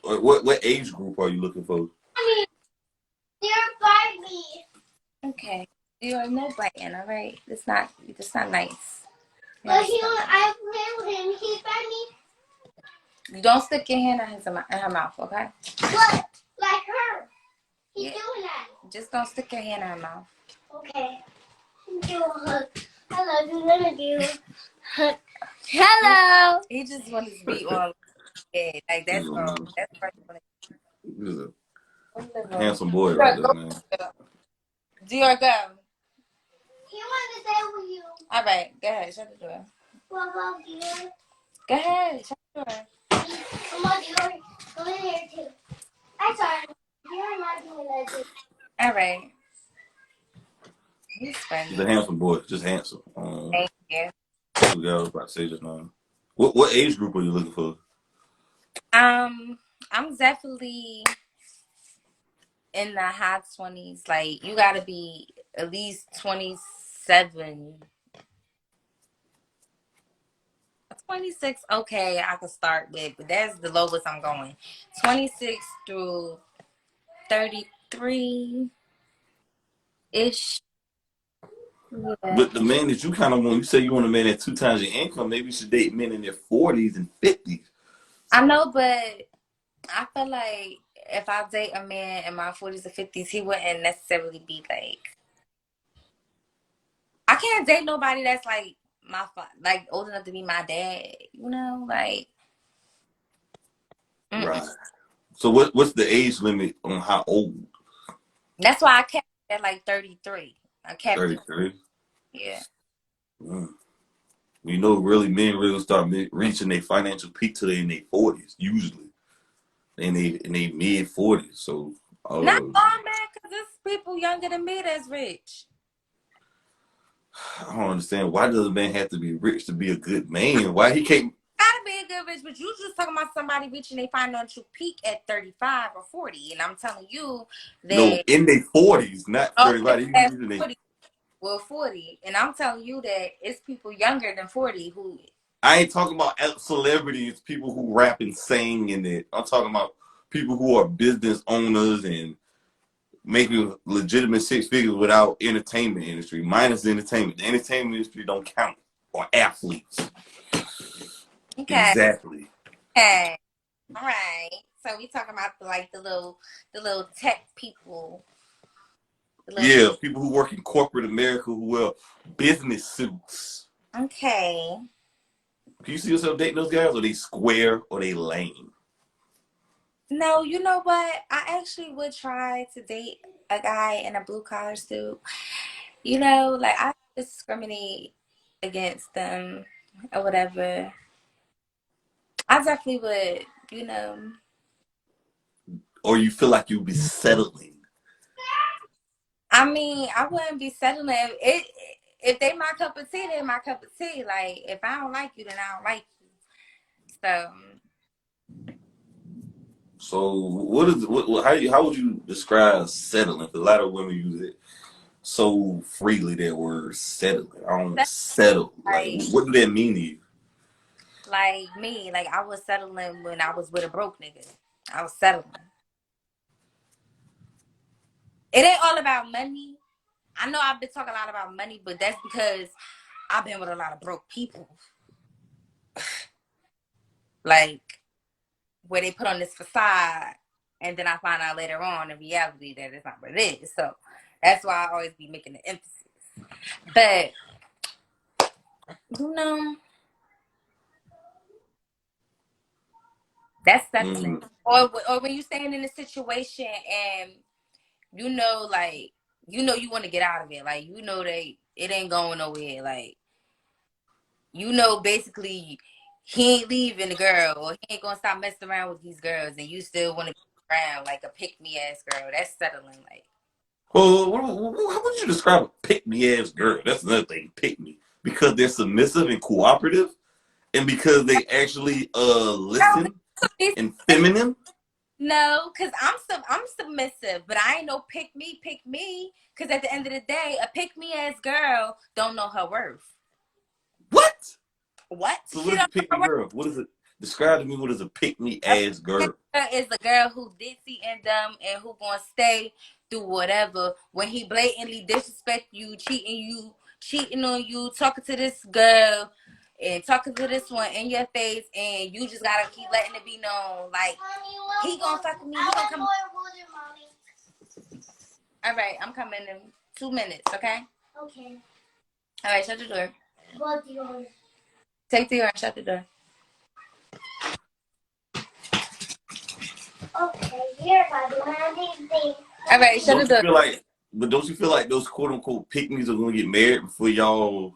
what age group are you looking for? dear Barbie. Okay, you are no biting. All right, that's not nice. But I play with him. He bite me. You don't stick your hand in her mouth, okay? What? Like her? He's doing that. Just don't stick your hand in her mouth. Okay. Do a hug. Hello, do let me do. Hello. He just wanted to be on. Yeah, like that's all. That's personal. He's a handsome boy right there, man. Dior, go. He wanted to stay with you. All right, go ahead. Shut the door. What about Dior? Go ahead. Shut the door. Come on, Dior. Go in here, too. I'm sorry. Dior not doing that, too. All right. He's funny. He's a handsome boy. Just handsome. Thank you. What I was about to say just now. What age group are you looking for? I'm definitely in the high 20s. Like, you gotta be at least 27. 26, okay, I could start with, but that's the lowest I'm going. 26 through 33 ish. Yeah. But the man that you kind of want, you say you want a man at 2 times your income. Maybe you should date men in their 40s and 50s. I know, but I feel like if I date a man in my 40s or 50s, he wouldn't necessarily be like. I can't date nobody that's like like old enough to be my dad. You know, like. Right. So what's the age limit on how old? That's why I kept it at like 33. I kept 33. Yeah. You know, really, men really start reaching their financial peak till they in their 40s, usually. In they mid 40s. So, Not all man, because there's people younger than me that's rich. I don't understand. Why does a man have to be rich to be a good man? Why he can't? Gotta be a good rich, but you just talking about somebody reaching their financial peak at 35 or 40, and I'm telling you that No, in their 40s, not 35. that's 40. Well, 40, and I'm telling you that it's people younger than 40 who. I ain't talking about celebrities, people who rap and sing in it. I'm talking about people who are business owners and making legitimate 6 figures without entertainment industry, minus the entertainment. The entertainment industry don't count. Or athletes. Okay. Exactly. Okay. All right. So we talking about the little tech people. Yeah, people who work in corporate America who wear business suits. Okay. Can you see yourself dating those guys? Or they square or they lame? No, you know what? I actually would try to date a guy in a blue collar suit. You know, like I discriminate against them or whatever. I definitely would, you know. Or you feel like you'll be settling? I mean, I wouldn't be settling. If they my cup of tea, they my cup of tea. Like if I don't like you, then I don't like you. So how would you describe settling? A lot of women use it so freely, that word settling. I don't settle. Like, what do that mean to you? Like me, like I was settling when I was with a broke nigga. I was settling. It ain't all about money. I know I've been talking a lot about money, but that's because I've been with a lot of broke people. Like, where they put on this facade, and then I find out later on in reality that it's not what it is. So that's why I always be making the emphasis. But, you know, that's settling. Or when you stand in a situation and you know, like, you want to get out of it. Like, you know that it ain't going nowhere. Like, you know, basically, he ain't leaving the girl, or he ain't gonna stop messing around with these girls, and you still want to be around like a pick me ass girl. That's settling. Like, Well, how would you describe a pick me ass girl? That's another thing. Pick me because they're submissive and cooperative, and because they actually listen and feminine. No, cause I'm submissive, but I ain't no pick me. Cause at the end of the day, a pick me ass girl don't know her worth. What? What? So what is a pick me girl? What is it? Describe to me what is a pick me ass girl. Is a girl who ditzy and dumb and who gonna stay through whatever when he blatantly disrespect you, cheating on you, talking to this girl and talking to this one in your face, and you just gotta keep letting it be known. Like, he gonna fuck with me. He gonna come. All right, I'm coming in 2 minutes. Okay. Okay. All right, shut the door. What door? Take the door and shut the door. Okay, here, all right, shut Don't it you up. feel like? But don't you feel like those quote unquote pick-me's are gonna get married before y'all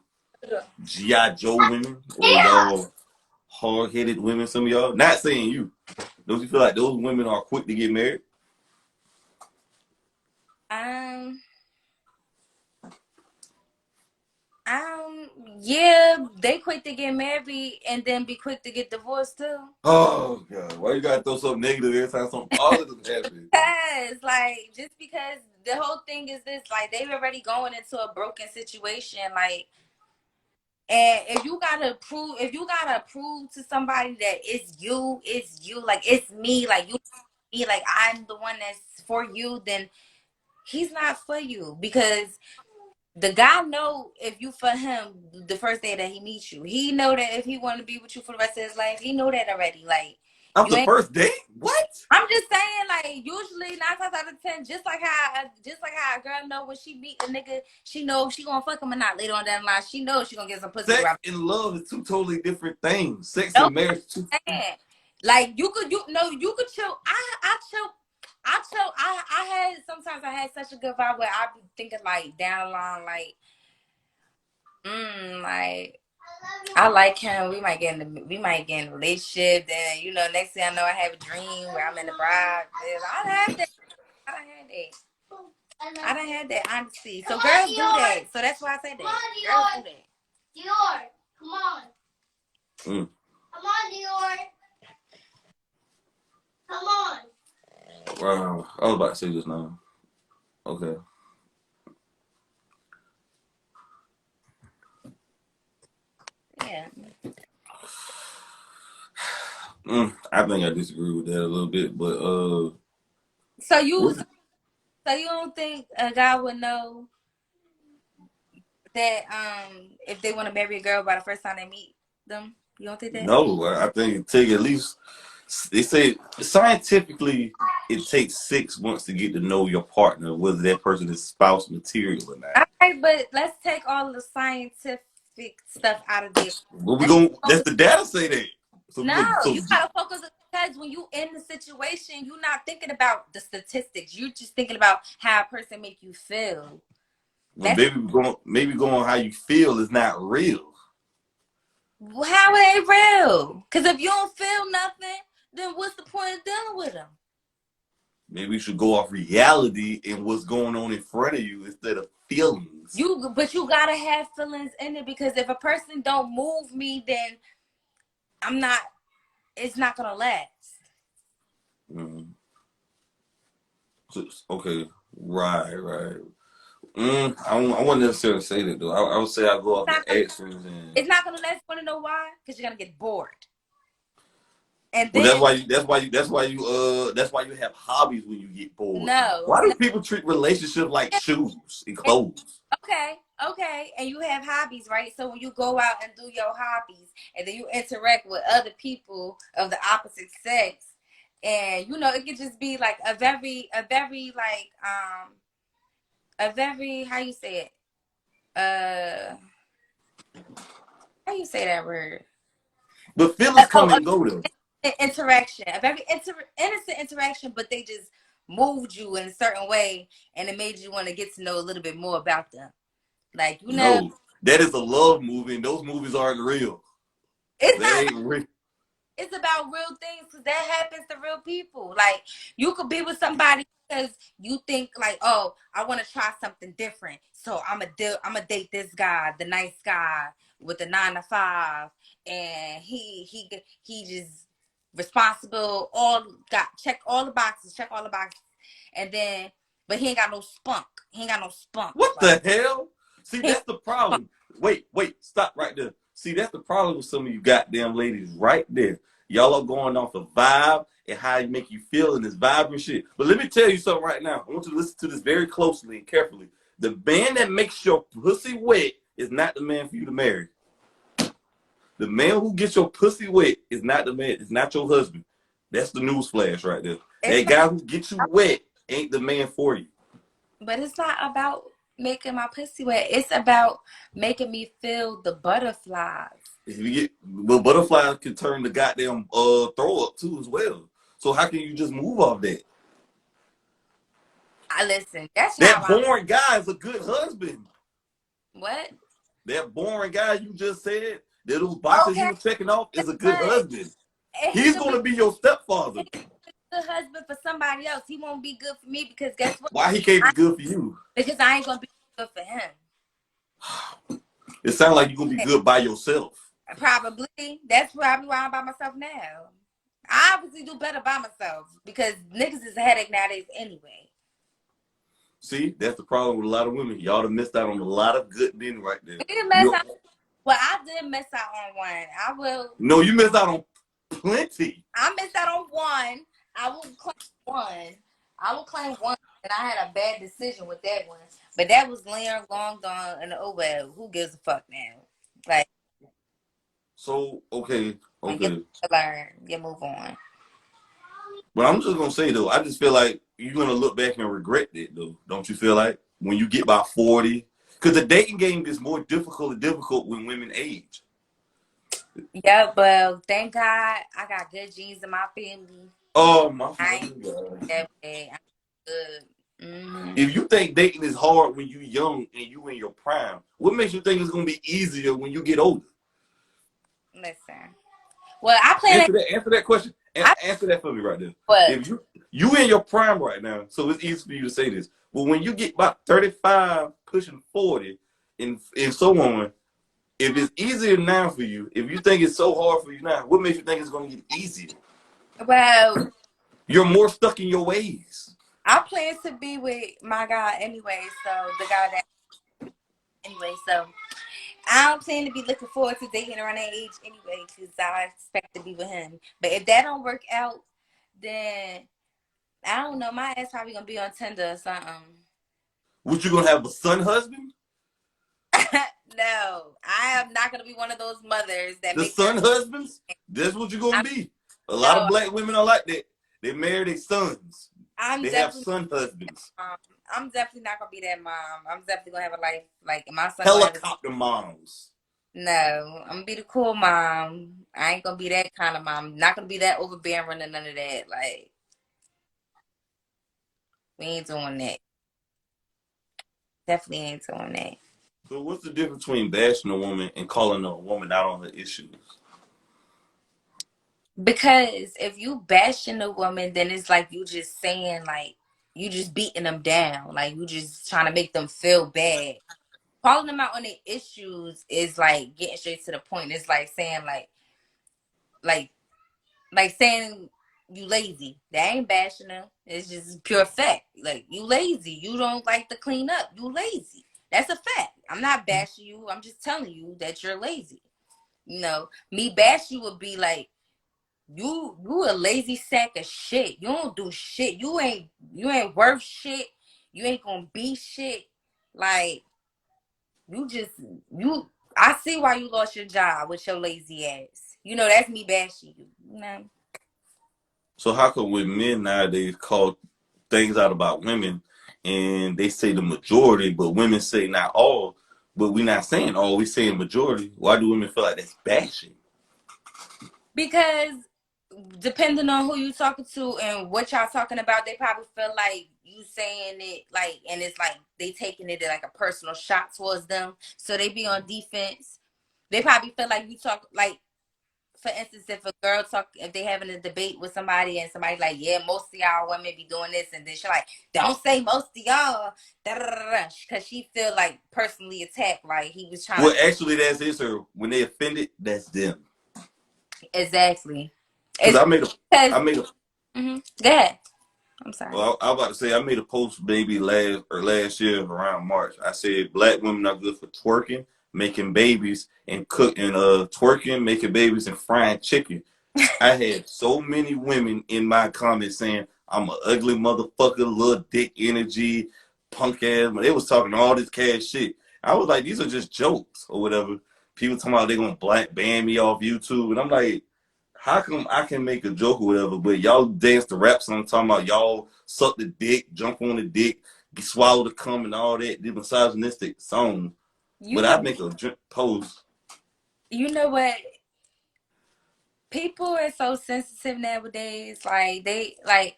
GI Joe women or y'all hard-headed women? Some of y'all, not saying you. Don't you feel like those women are quick to get married? Um, yeah, they quick to get married and then be quick to get divorced too. Oh God, why you gotta throw something negative every time something positive happens? Yes, like just because the whole thing is this, like they've already going into a broken situation, like, and if you gotta prove to somebody that it's you, like it's me, like you, me, like I'm the one that's for you, then he's not for you because the guy know if you for him the first day that he meets you. He know that if he want to be with you for the rest of his life, he know that already. Like Off you the ain't. first date? What? I'm just saying, like usually 9 times out of 10, just like how a girl know when she meet a nigga, she know if she gonna fuck him or not later on down the line. She knows she gonna get some pussy. Sex Right? and love is two totally different things. Sex No, and marriage, two. saying. Like you could chill. I chill. I had sometimes I had such a good vibe where I be thinking like down the line like like I like him. We might get in a relationship. Then next thing I know, I have a dream where I'm in the bride. I had that. I done had that. I done had that honesty. So girls do that. So that's why I said that. Girls do that. Dior, come on. Come on, Dior. Come on. Wow, I was about to say this now. Okay. Yeah. I think I disagree with that a little bit, but So you don't think a guy would know that if they want to marry a girl by the first time they meet them? You don't think that? no, I think it take at least. They say scientifically it takes 6 months to get to know your partner, whether that person is spouse material or not. All right, but let's take all the scientific stuff out of there. But we Let's going that's focus. the data say that. No, So you gotta focus because when you in the situation, you're not thinking about the statistics. You're just thinking about how a person make you feel. when That's maybe going how you feel is not real. how it ain't real. Because if you don't feel nothing, then what's the point of dealing with them? Maybe you should go off reality and what's going on in front of you instead of feelings. But you gotta have feelings in it because if a person don't move me, then I'm not. It's not gonna last. Mm. Okay, right. I wouldn't necessarily say that though. I would say I go off the actions and. It's not gonna last. Want to know why? Because you're gonna get bored. And Well, then that's why you have hobbies when you get bored. no, Why do people treat relationships like shoes and clothes? okay, and you have hobbies, right? So when you go out and do your hobbies, and then you interact with other people of the opposite sex, and it could just be like a very how you say it, how you say that word? But feelings come Oh, and go though. interaction, a very innocent interaction, but they just moved you in a certain way, and it made you want to get to know a little bit more about them. Like No, that is a love movie, and those movies aren't real. it's That not. ain't real. It's about real things because that happens to real people. Like you could be with somebody because you think like, oh, I want to try something different, so I'm a date this guy, the nice guy with the 9 to 5, and he just responsible, check all the boxes, and then but he ain't got no spunk. He ain't got no spunk. What Like the hell? See, he ain't that's the problem. Wait, stop right there. See, that's the problem with some of you goddamn ladies right there. Y'all are going off the vibe and how it make you feel in this vibrant shit. But let me tell you something right now. I want you to listen to this very closely and carefully. The man that makes your pussy wet is not the man for you to marry. The man who gets your pussy wet is not the man. It's not your husband. That's the news flash right there. it's That not, guy who gets you wet ain't the man for you. but it's not about making my pussy wet. It's about making me feel the butterflies. If you get, well, butterflies can turn the goddamn throw up too as well. So how can you just move off that? Listen, that's not That why. boring guy is a good husband. What? That boring guy you just said, that those boxes you Okay, were checking off, is a good but husband. he He's could be gonna be your stepfather. a good husband for somebody else. He won't be good for me because guess what? Why he can't be good for you? Because I ain't gonna be good for him. It sounds like you're gonna be good by yourself. Probably. That's probably why I'm by myself now. I obviously do better by myself because niggas is a headache nowadays anyway. See, that's the problem with a lot of women. Y'all done missed out on a lot of good men right there. We didn't mess out. Well, I did miss out on one. I will. No, you missed out on plenty. I missed out on one. I will claim one. I will claim one. And I had a bad decision with that one. But that was Leon long gone and oh well, who gives a fuck now? Like, So okay. you learn, you move on. But I'm just gonna say though, I just feel like you're gonna look back and regret it though. Don't you feel like when you get about 40? Because the dating game is more difficult and difficult when women age. Yeah, well, thank God I got good genes in my family. Oh my I fucking God. ain't that way. I'm good. Mm-hmm. If you think dating is hard when you're young and you in your prime, what makes you think it's gonna be easier when you get older? Listen. Well, I plan Answer that question. I Answer that for me right there. what? If you in your prime right now, so it's easy for you to say this. But when you get about 35, pushing 40, and so on, if it's easier now for you, if you think it's so hard for you now, what makes you think it's gonna get easier? Well, You're more stuck in your ways. I plan to be with my guy anyway, so the guy that anyway, so I don't plan to be looking forward to dating around that age anyway, because I expect to be with him. But if that don't work out, then I don't know. My ass probably gonna be on Tinder or something. What, you gonna have a son husband? No, I am not gonna be one of those mothers that The make son husbands? That's what you're gonna be. A lot of black women are like that. They marry their sons. They have son husbands. I'm definitely not gonna be that mom. I'm definitely gonna have a life like my son. Helicopter moms. No, I'm gonna be the cool mom. I ain't gonna be that kind of mom. Not gonna be that overbearing and none of that. Like, we ain't doing that. Definitely ain't doing that. So what's the difference between bashing a woman and calling a woman out on her issues? Because if you bashing a woman, then it's like you just saying like you just beating them down. Like you just trying to make them feel bad. Calling them out on their issues is like getting straight to the point. It's like saying like like saying you lazy. That ain't bashing them. It's just pure fact. Like you lazy. You don't like to clean up. You lazy. That's a fact. I'm not bashing you. I'm just telling you that you're lazy. You know, me bash you would be like you a lazy sack of shit. You don't do shit. You ain't worth shit. You ain't gonna be shit. Like you just you I see why you lost your job with your lazy ass. You know, that's me bashing you. You know? So how come when men nowadays call things out about women and they say the majority, but women say not all, but we're not saying all, we saying majority. Why do women feel like that's bashing? Because depending on who you talking to and what y'all talking about, they probably feel like you saying it like, and it's like they taking it like a personal shot towards them. So they be on defense. They probably feel like you talk like, for instance, if they having a debate with somebody and somebody like, yeah, most of y'all women be doing this, and then she like, don't say most of y'all, because she feel like personally attacked, like he was trying. Well, actually, that's his or when they offended, that's them. Exactly. Because I made a. Mm-hmm. Yeah. I'm sorry. Well, I was about to say I made a post maybe last year around March. I said black women are good for twerking, making babies, and cooking, twerking, making babies, and frying chicken. I had so many women in my comments saying I'm an ugly motherfucker, little dick energy, punk ass. They was talking all this cash shit. I was like, these are just jokes or whatever. People talking about they gonna ban me off YouTube, and I'm like, how come I can make a joke or whatever, but y'all dance the rap song talking about y'all suck the dick, jump on the dick, swallow the cum and all that, the misogynistic song. But I make a post. You know what? people are so sensitive nowadays. Like they like,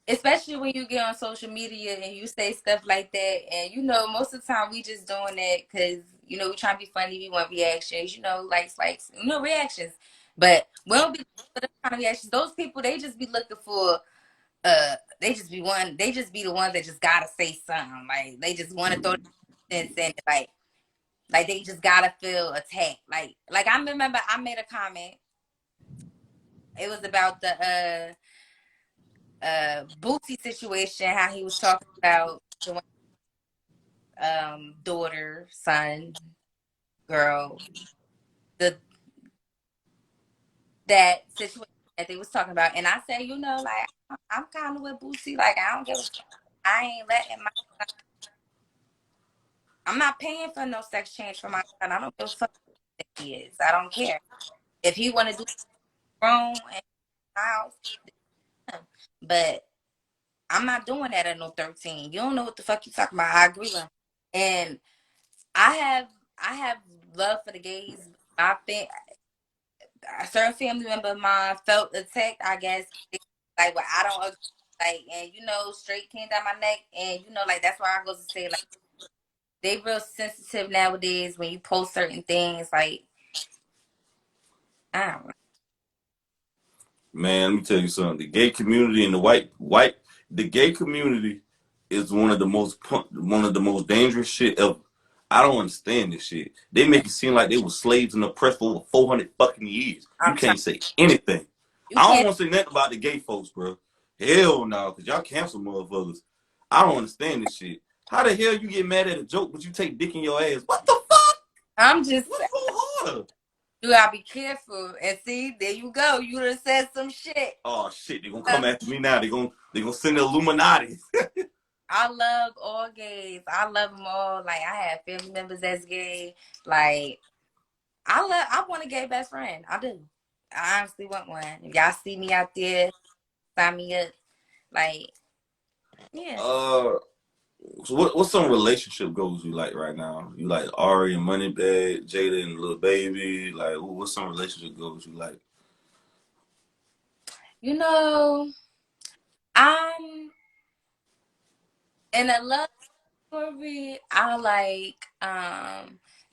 especially when you get on social media and you say stuff like that, and you know, most of the time we just doing that because you know we trying to be funny, we want reactions, you know, likes, you know, reactions. But we don't be for the kind of reactions. Those people, they just be looking for they just be the ones that just gotta say something. Like they just want to throw and say like they just gotta feel attacked. Like I remember I made a comment. It was about the Boosie situation, how he was talking about the daughter, son, girl, the that situation that they was talking about. And I said, you know, like I'm kind of with Boosie. Like I don't give a fuck. I ain't letting my I'm not paying for no sex change for my son. I don't give a fuck what he is. I don't care. If he want to do wrong in my house, but I'm not doing that at no 13. You don't know what the fuck you talking about. I agree with him. And I have love for the gays. I think a certain family member of mine felt attacked, I guess, like what I don't agree, like, and you know, straight came down my neck, and you know, like that's why I go to say like they real sensitive nowadays when you post certain things, like I don't know. Man, let me tell you something. The gay community and the gay community is one of the most dangerous shit ever. I don't understand this shit. They make it seem like they were slaves and oppressed for over 400 fucking years. You I'm trying. can't say anything. You I don't can't. want to say nothing about the gay folks, bro. Hell no, because y'all cancel motherfuckers. I don't understand this shit. How the hell you get mad at a joke, but you take dick in your ass? What the fuck? I'm just What's so hard? you gotta be careful. And see, there you go. You done said some shit. Oh shit, they gonna come after me now. They gonna send the Illuminati. I love all gays. I love them all. Like I have family members that's gay. Like I want a gay best friend. I do. I honestly want one. If y'all see me out there, sign me up. Like, yeah. uh So what's some relationship goals you like right now? You like Ari and Moneybag, Jada and Lil Baby? Like what's some relationship goals you like? You know, I'm in a love story. I like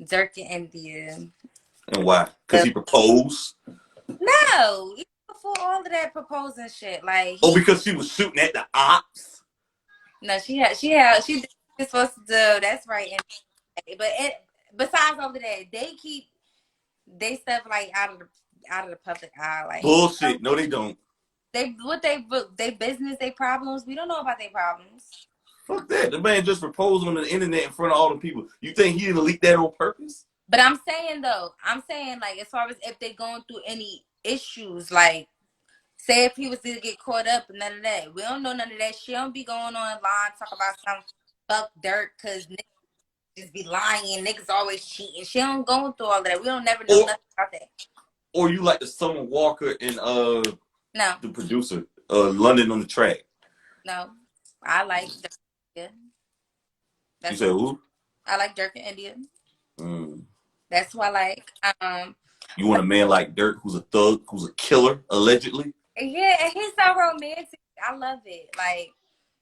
Dirk and India. And why? Cause he proposed? No, even before all of that proposing shit, like Oh, he because she was shooting at the ops? no, she did what she's supposed to do. That's right. And but it besides over that, they keep they stuff like out of the public eye. Like Bullshit. No, they don't. they business, they problems. We don't know about their problems. Fuck that. The man just proposed on the internet in front of all the people. You think he didn't leak that on purpose? But I'm saying though, like as far as if they going through any issues, like say if he was to get caught up and none of that. We don't know none of that. She don't be going online talk about some fuck dirt because niggas just be lying. Niggas always cheating. She don't go through all of that. We don't never know Or nothing about that. or you like the Summer Walker and No, the producer, London on the Track. no. I like Dirk India. You That's said what who? I like Dirk and India. Mm. That's what I like. You want a man like Dirk who's a thug, who's a killer, allegedly? Yeah, and he's so romantic. I love it. Like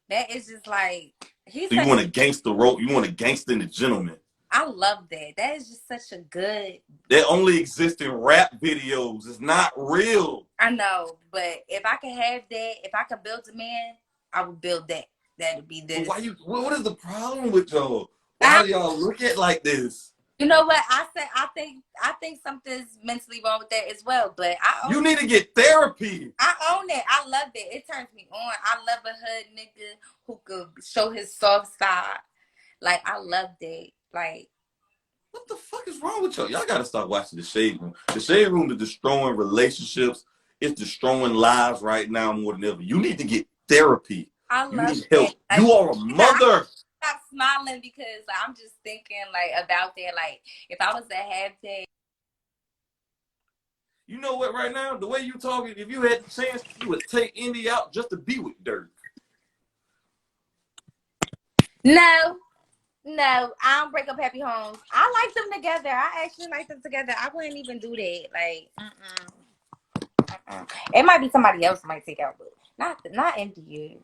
that is just like he's So you such. want a gangster role? You want a gangster and a gentleman? I love that. That is just such a good. That only exists in rap videos. It's not real. I know, but if I could have that, if I could build a man, I would build that. That'd be But this. why you? What is the problem with y'all? I, Why do y'all look at it like this? you know what I say? I think something's mentally wrong with that as well. But You need to get therapy. I own it. I love it. It turns me on. I love a hood nigga who could show his soft side. Like I love that. Like What the fuck is wrong with y'all? Y'all gotta start watching the Shade Room. The Shade Room is destroying relationships. It's destroying lives right now more than ever. You need to get therapy. I You love need that. help. You are a mother. Stop smiling because I'm just thinking like about that. Like if I was to have that. You know what? Right now, the way you talking, if you had the chance, you would take Indy out just to be with Dirk. No, no, I don't break up happy homes. I like them together. I actually like them together. I wouldn't even do that. Like, It might be somebody else might take out, but not India.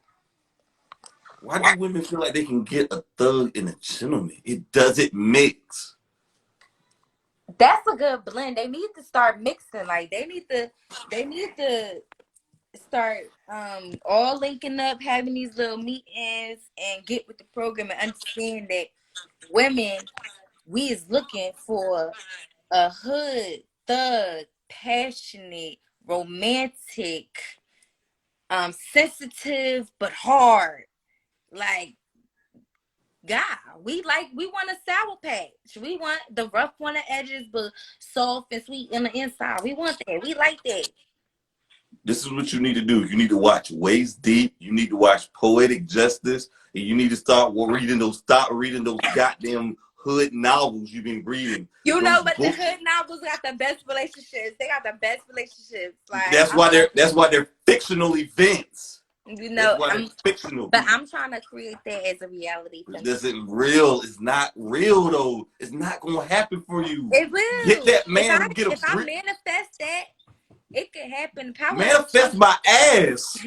Why do women feel like they can get a thug and a gentleman? It doesn't mix. That's a good blend. They need to start mixing. Like they need to start all linking up, having these little meetings and get with the program and understand that women, we is looking for a hood, thug, passionate, romantic, sensitive but hard. Like God, we want a sour patch. We want the rough on the edges but soft and sweet on the inside. We want that. We like that. This is what you need to do. You need to watch Waist Deep. You need to watch Poetic Justice. And you need to stop reading those goddamn hood novels you've been reading. You know, Those but the books. hood novels got the best relationships. They got the best relationships. Like That's why they're fictional events. you That's know, why they're fictional. but I'm trying to create that as a reality for me. This isn't real. It's not real though. It's not gonna happen for you. It Get will. that man who get If I a manifest that, it could happen. Power don't manifest my ass.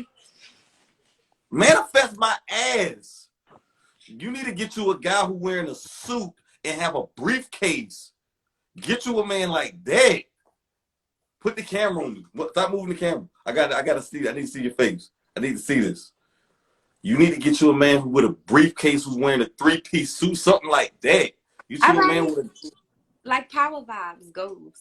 Manifest my ass. You need to get you a guy who wearing a suit and have a briefcase. Get you a man like that. Put the camera on me. Stop moving the camera. I gotta see. I need to see your face. I need to see this. You need to get you a man with a briefcase who's wearing a 3-piece suit, something like that. You see a man with a like Power Vibes goes.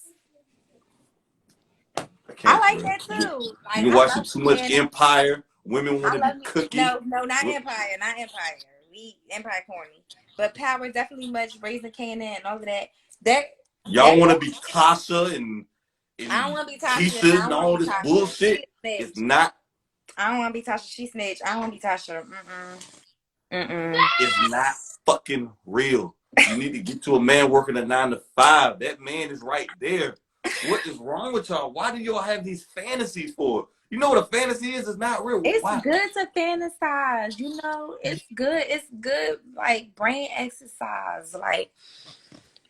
I like that too. You've Like been I watching love too much seeing Empire. Women want to be cookie. No, not Empire, not Empire. We Empire corny, but Power definitely much Raising Kanan and all of that. Y'all want to be Tasha and I don't want to be Tasha. Keisha and all this bullshit. It's not. I don't want to be Tasha. She snitched. I don't want to be Tasha. It's not fucking real. You need to get to a man working a 9 to 5. That man is right there. What is wrong with y'all? Why do y'all have these fantasies for? You know what a fantasy is? It's not real. It's Why? good to fantasize. You know, it's good. It's good, like brain exercise. Like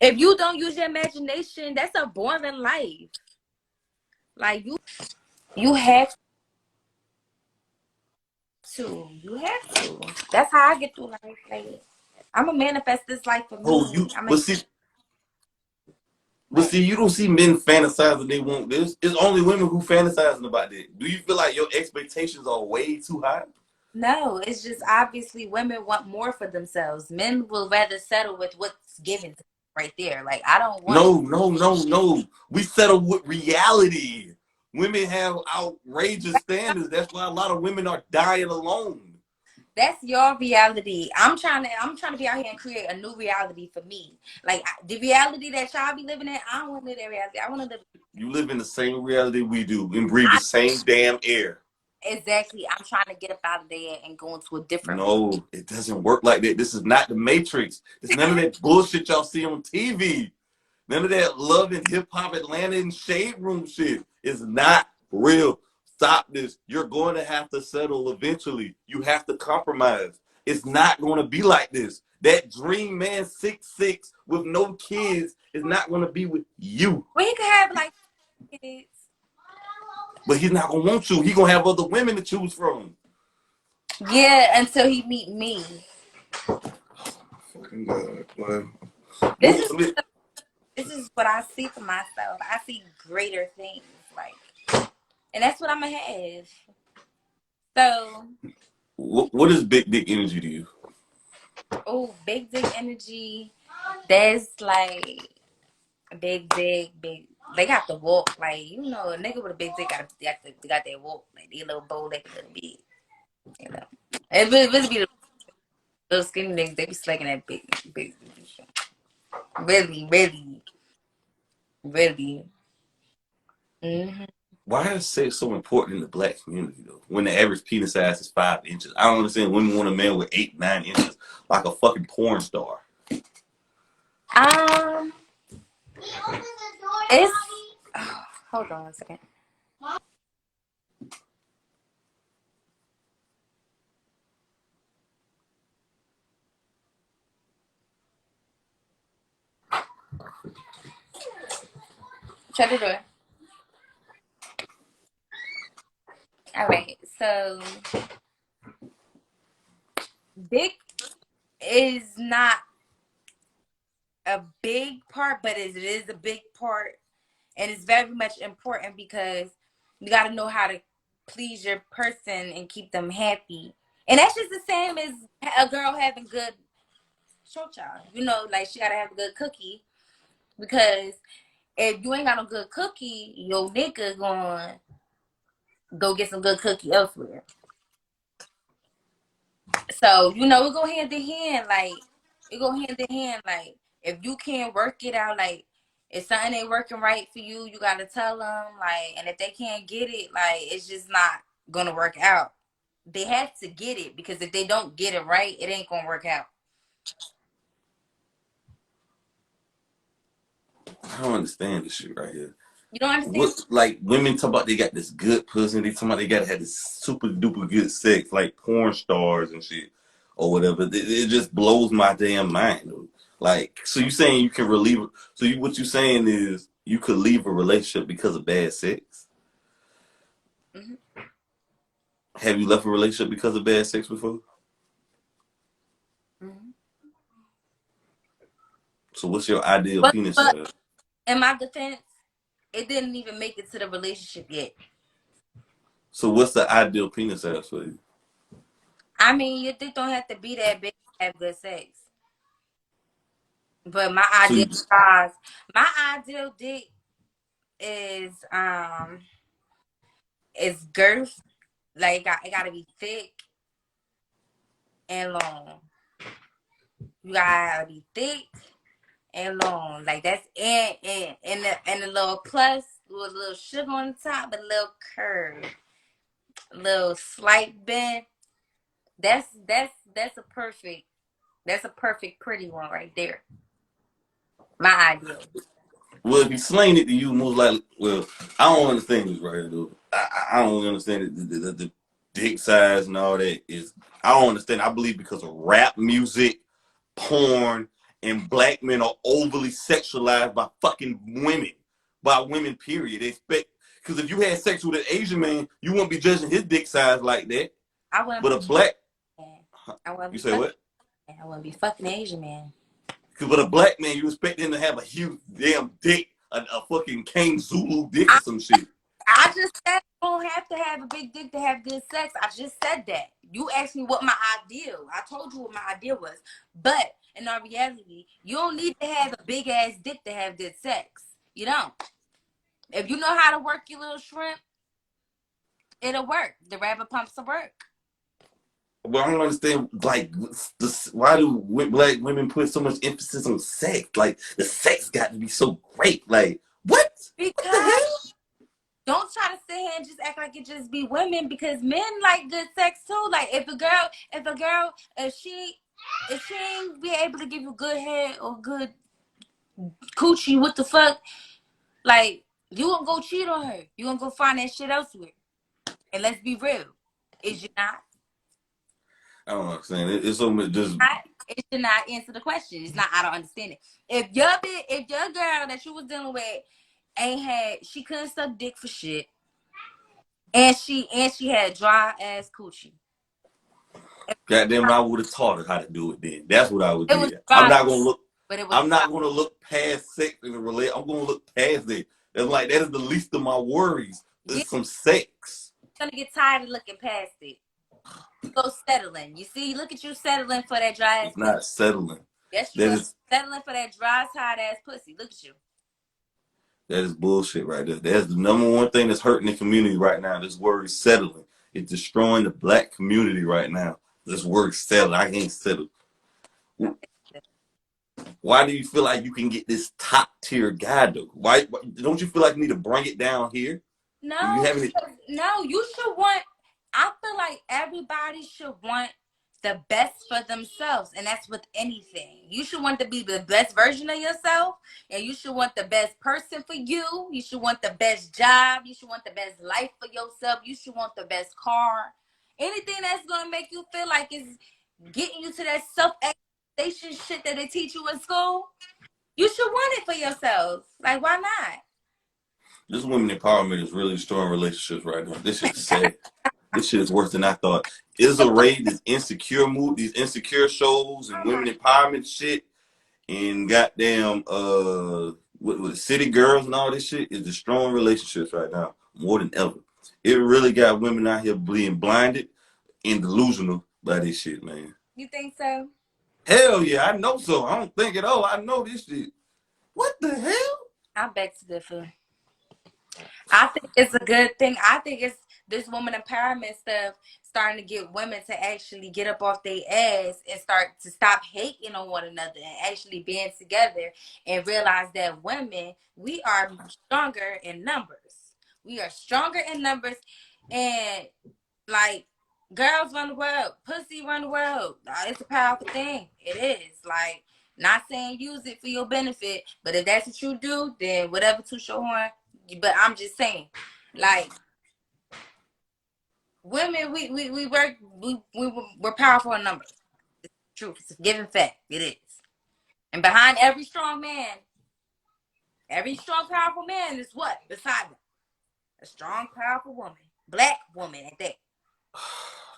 if you don't use your imagination, that's a boring life. Like you have to. You have to. That's how I get through life. Like I'm gonna manifest this life for me. But see, you don't see men fantasizing they want this. It's only women who fantasizing about that. Do you feel like your expectations are way too high? No, it's just obviously women want more for themselves. Men will rather settle with what's given to them right there. Like I don't want No. We settle with reality. Women have outrageous standards. That's why a lot of women are dying alone. That's your reality. I'm trying to be out here and create a new reality for me. Like the reality that y'all be living in, I don't want to live that reality. I want to live. You live in the same reality we do and breathe the same damn air. Exactly. I'm trying to get up out of there and go into a different. No, it doesn't work like that. This is not the Matrix. It's none of that bullshit y'all see on TV. None of that Love and Hip Hop Atlanta and Shade Room shit. It's not real. Stop this. You're going to have to settle eventually. You have to compromise. It's not going to be like this. That dream man 6'6" with no kids is not going to be with you. Well, he could have like kids. But he's not going to want you. He's going to have other women to choose from. Yeah, until he meet me. Fucking God, boy. This is what I see for myself. I see greater things. Like, and that's what I'm going to have. So. What is big dick energy to you? Oh, big dick energy. That's like big dick, big. They got to walk like a nigga with a big dick got that walk like they little bow like a little bit. You know, it really be the little skinny niggas. They be slacking that big. Really. Mm-hmm. Why is sex so important in the black community though? When the average penis size is 5 inches, I don't understand. Women want a man with 8, 9 inches, like a fucking porn star. It's hold on a second. Shut the door. All right. So dick is not a big part, but it is a big part, and it's very much important because you got to know how to please your person and keep them happy. And that's just the same as a girl having good show child. You know, like she gotta have a good cookie because if you ain't got no good cookie, your nigga gonna go get some good cookie elsewhere. So you know, it go hand in hand. Like it go hand in hand. Like if you can't work it out, like if something ain't working right for you, you gotta tell them. Like, and if they can't get it, like it's just not gonna work out. They have to get it because if they don't get it right, it ain't gonna work out. I don't understand this shit right here. You don't understand? What, like women talk about they got this good pussy, they talk about they gotta have this super duper good sex, like porn stars and shit or whatever. It just blows my damn mind, dude. Like, so you saying you can relieve? So you what you saying is you could leave a relationship because of bad sex? Mm-hmm. Have you left a relationship because of bad sex before? Mm-hmm. So what's your ideal But, penis but size? in my defense, it didn't even make it to the relationship yet. So what's the ideal penis size for you? I mean, your dick don't have to be that big to have good sex. But So you, my ideal dick is is girth. Like it gotta be thick and long. You gotta be thick and long. Like that's and the little plus with a little sugar on the top, but a little curve, a little slight bend. That's a perfect pretty one right there. My ideal. well, if he slain it to you, most likely. Well, I don't understand this right here, though. I don't understand it. The dick size and all that is. I don't understand. I believe because of rap music, porn, and black men are overly sexualized by fucking women, by women. Period. They expect because if you had sex with an Asian man, you wouldn't be judging his dick size like that. I wouldn't But be a black, I wouldn't you be say fucking what? I wouldn't be fucking Asian man. Because with a black man, you expect him to have a huge damn dick, a fucking King Zulu dick or I, some shit. I just said you don't have to have a big dick to have good sex. I just said that. You asked me what my ideal. I told you what my ideal was. But in our reality, you don't need to have a big ass dick to have good sex. You don't. If you know how to work your little shrimp, it'll work. The rabbit pumps will work. Well, I don't understand. Like, why do black women put so much emphasis on sex? Like, the sex got to be so great. Like, what? What the Because hell? don't try to sit here and just act like it just be women because men like good sex too. Like if she ain't be able to give you good head or good coochie, what the fuck? Like you gonna go cheat on her. You gonna go find that shit elsewhere. And let's be real. Is you not? I don't understand. It's so much just. It should not answer the question. It's not. I don't understand it. If your girl that you was dealing with ain't had, she couldn't suck dick for shit, and she had dry ass coochie. Goddamn, I would have taught her how to do it then. That's what I would It was do. I'm dry, not gonna look. but it was I'm dry. not gonna look past sex in a relate. I'm gonna look past it. It's like that is the least of my worries. You're It's some sex. gonna get tired of looking past it. You go settling. You see, look at you settling for that dry ass It's pussy. not settling. Yes, you That are is settling for that dry, tired ass pussy. Look at you. That is bullshit right there. That's the number one thing that's hurting the community right now. This word settling. It's destroying the black community right now. This word settling. I can't settle. Why do you feel like you can get this top tier guy though? Why don't you feel like you need to bring it down here? You No, having it because no, you should want. I feel like everybody should want the best for themselves, and that's with anything. You should want to be the best version of yourself, and you should want the best person for you. You should want the best job. You should want the best life for yourself. You should want the best car. Anything that's gonna make you feel like is getting you to that self-expectation shit that they teach you in school. You should want it for yourself. Like, why not? This women empowerment is really destroying relationships right now. This shit is sad. This shit is worse than I thought. Issa Rae, this insecure move, these insecure shows and Oh my, women empowerment shit, and goddamn with city girls and all this shit is destroying relationships right now more than ever. It really got women out here being blinded and delusional by this shit, man. you think so? Hell yeah, I know so. I don't think at all. I know this shit. What the hell? I beg to differ. I think it's a good thing. I think it's this woman empowerment stuff starting to get women to actually get up off their ass and start to stop hating on one another and actually being together and realize that women, we are stronger in numbers. We are stronger in numbers, and like girls run the world, pussy run the world. It's a powerful thing. It is. Like, not saying use it for your benefit, but if that's what you do, then whatever to your horn. But I'm just saying, like, women, we work, we're powerful in numbers. It's true. It's a given fact. It is. And behind every strong man, every strong, powerful man is what? Beside them. A strong, powerful woman. Black woman at that.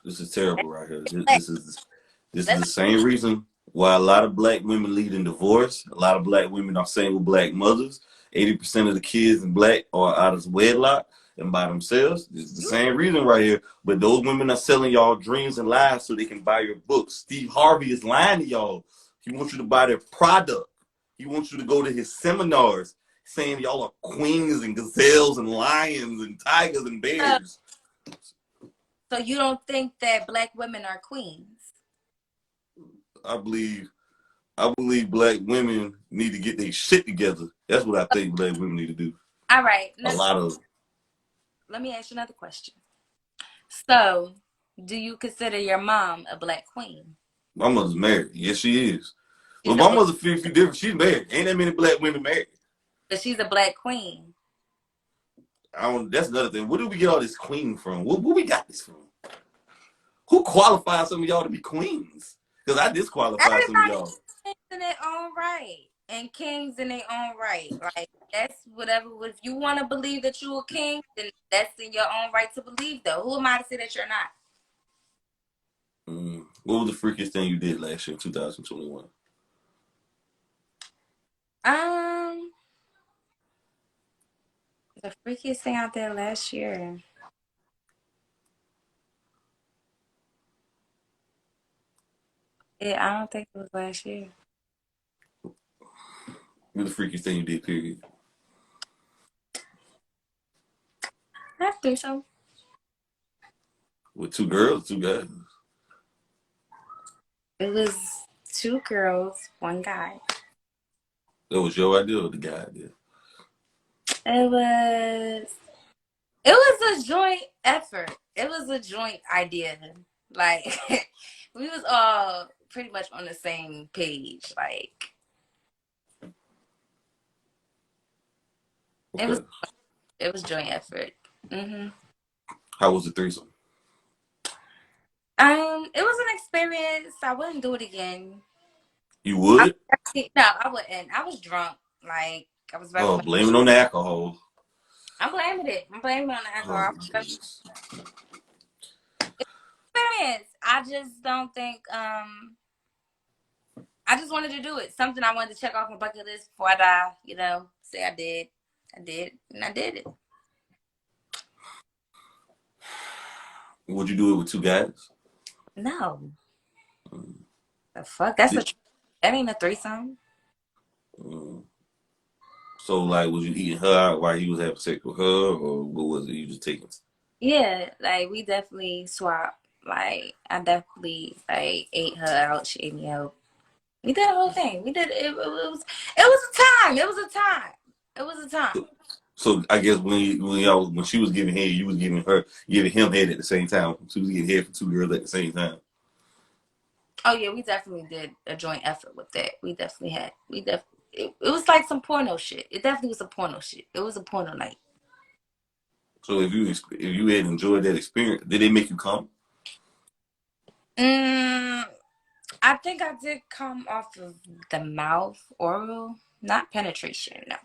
This is terrible right here. Black. This is Let's the same reason why a lot of black women lead in divorce. A lot of black women are single black mothers. 80% of the kids in black are out of wedlock and by themselves. This is the same reason right here. But those women are selling y'all dreams and lies so they can buy your books. Steve Harvey is lying to y'all. He wants you to buy their product. He wants you to go to his seminars saying y'all are queens and gazelles and lions and tigers and bears. So you don't think that black women are queens? I believe black women need to get their shit together. That's what I think black women need to do. All right. A lot of Let me ask you another question. So, do you consider your mom a black queen? my mother's married. Yes, she is. She's But a my black, mother's a few different. She's married. Ain't that many black women married? but she's a black queen. I don't. That's another thing. Where do we get all this queen from? Where we got this from? Who qualifies some of y'all to be queens? Because I disqualify some of Everybody y'all. is in their own right and kings in their own right. Like, that's whatever. If you want to believe that you're a king, then that's in your own right to believe. Though, who am I to say that you're not? What was the freakiest thing you did last year in 2021? Um, the freakiest thing out there last year. Yeah, I don't think it was last year. What was the freakiest thing you did? Period. I think so. With two girls, two guys. It was two girls, one guy. That was your idea or the guy idea? It was it was a joint effort. It was a joint idea. Like we was all pretty much on the same page. Like it was Okay. it was joint effort. hmm How was the threesome? It was an experience. I wouldn't do it again. You I, would? no, I wouldn't. I was drunk. Like I was very Oh, much. blame it on the alcohol. I'm blaming it. I'm blaming it on the Oh, alcohol. Jesus. Experience. I just don't think. I just wanted to do it. Something I wanted to check off my bucket list before I die. You know, say I did. I did, and I did it. Would you do it with two guys? No, Mm. the fuck. That's a Did, that ain't a threesome. mm. So, like, was you eating her out while he was having sex with her, or what was it? You just taking? Yeah, like we definitely swapped. Like I definitely like ate her out. She ate me out. We did the whole thing. We did it. It was a time. It was a time. It was a time. So, I guess when she was giving head, you was giving him head at the same time. She was getting head for two girls at the same time. Oh yeah, we definitely did a joint effort with that. We definitely had. It was like some porno shit. It definitely was a porno shit. It was a porno night. So, if you had enjoyed that experience, did they make you come? Mm, I think I did come off of the mouth oral, not penetration. No.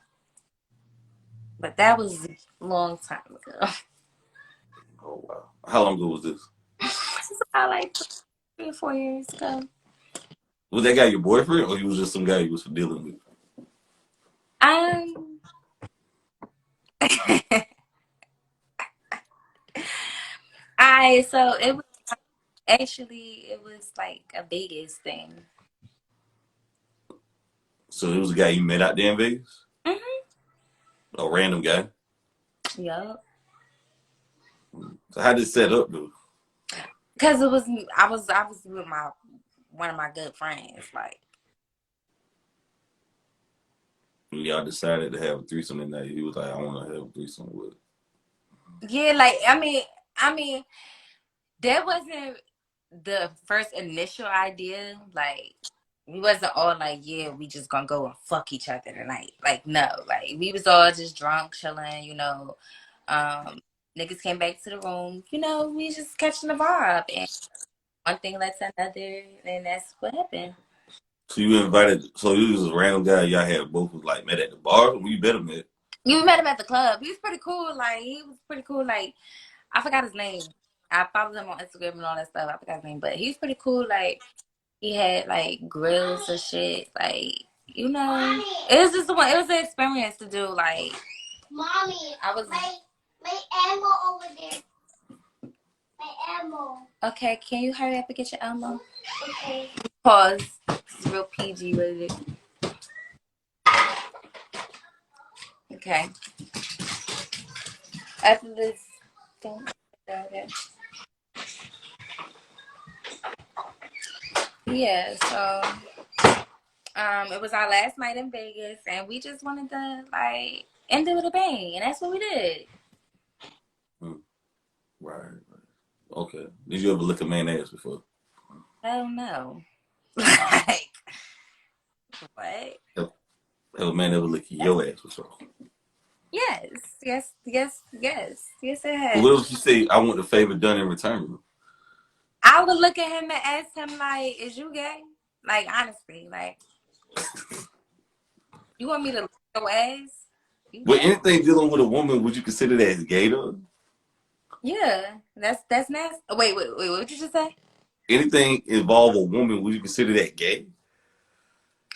But that was a long time ago. Oh wow. How long ago was this? It's about like 3 or 4 years ago. Was that guy your boyfriend, or he was just some guy you was dealing with? Um, I so it was actually it was like a Vegas thing. So it was a guy you met out there in Vegas, Hmm. a random guy. Yup. So how did it set up, though? Because it was I was with my one of my good friends. Like, When y'all decided to have a threesome that night, he was like, "I want to have a threesome with." yeah, like I mean that wasn't the first initial idea. Like, we wasn't all like, yeah, we just gonna go and fuck each other tonight. Like, no, like we was all just drunk, chilling. Um, niggas came back to the room. We just catching the vibe, and one thing led to another, and that's what happened. So you invited, so you was a random guy. Y'all had both was like met at the bar. Where you met him at? You met him at the club. He was pretty cool. Like, he was pretty cool. Like, I forgot his name. I followed him on Instagram and all that stuff. I forgot his name, but he's pretty cool. Like, he had like grills and shit. Like, it was just one. It was an experience to do. Like, mommy, I was. My ammo over there. My ammo. Okay, can you hurry up and get your ammo? Okay. Pause. This is real PG rated. Okay. After this, don't. Okay. Yeah. So. It was our last night in Vegas, and we just wanted to like end it with a bang, and that's what we did. Hmm. Right. Okay. Did you ever look a man ass before? Hell no. Like, what? Have a man ever look your ass before? Yes, yes, yes, yes, yes. It But has. what if you say, "I want the favor done in return"? I would look at him and ask him like, "Is you gay?" Like, honestly, like, you want me to lick your ass? You But gay? anything dealing with a woman, would you consider that as gay though? Yeah, that's nasty. Wait. What did you just say? Anything involve a woman, would you consider that gay?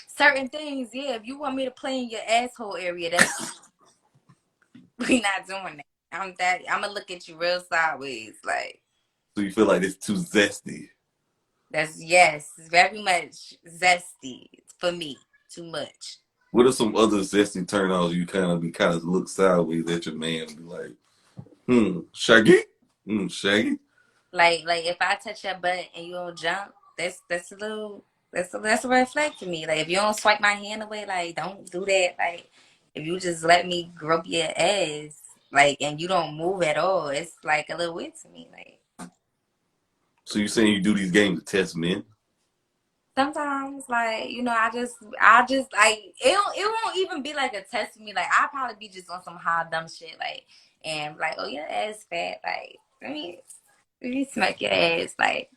Certain things, yeah. If you want me to play in your asshole area, that's we not doing that. I'm gonna look at you real sideways, like So you feel like it's too zesty? that's yes, very much zesty for me. Too much. What are some other zesty turn-offs you kind of look sideways at your man and be like, Shaggy? Shaggy? Like if I touch your butt and you don't jump, that's a little that's a red flag to me. Like if you don't swipe my hand away, like don't do that. Like if you just let me grope your ass, like and you don't move at all, it's like a little weird to me. Like So you saying you do these games to test men? sometimes, like I just like it won't even be like a test to me. Like I'll probably be just on some high dumb shit, like and like, oh, your ass fat, like let me smack your ass, like.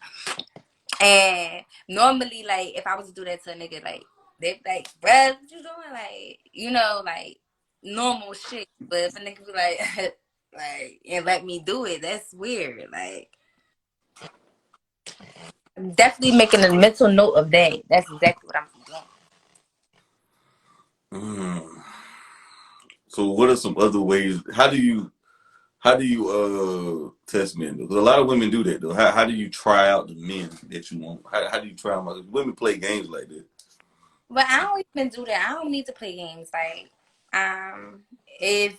And normally, like, if I was to do that to a nigga, like, they be like, bruh, what you doing? Like, like, normal shit. But if a nigga be like, like, and let me do it, that's weird. Like, I'm definitely making a mental note of that. That's exactly what I'm doing. Mm. So what are some other ways? How do you test men? Because a lot of women do that though. How do you try out the men that you want? How do you try them out? Women play games like that. But I don't even do that. I don't need to play games. Like, if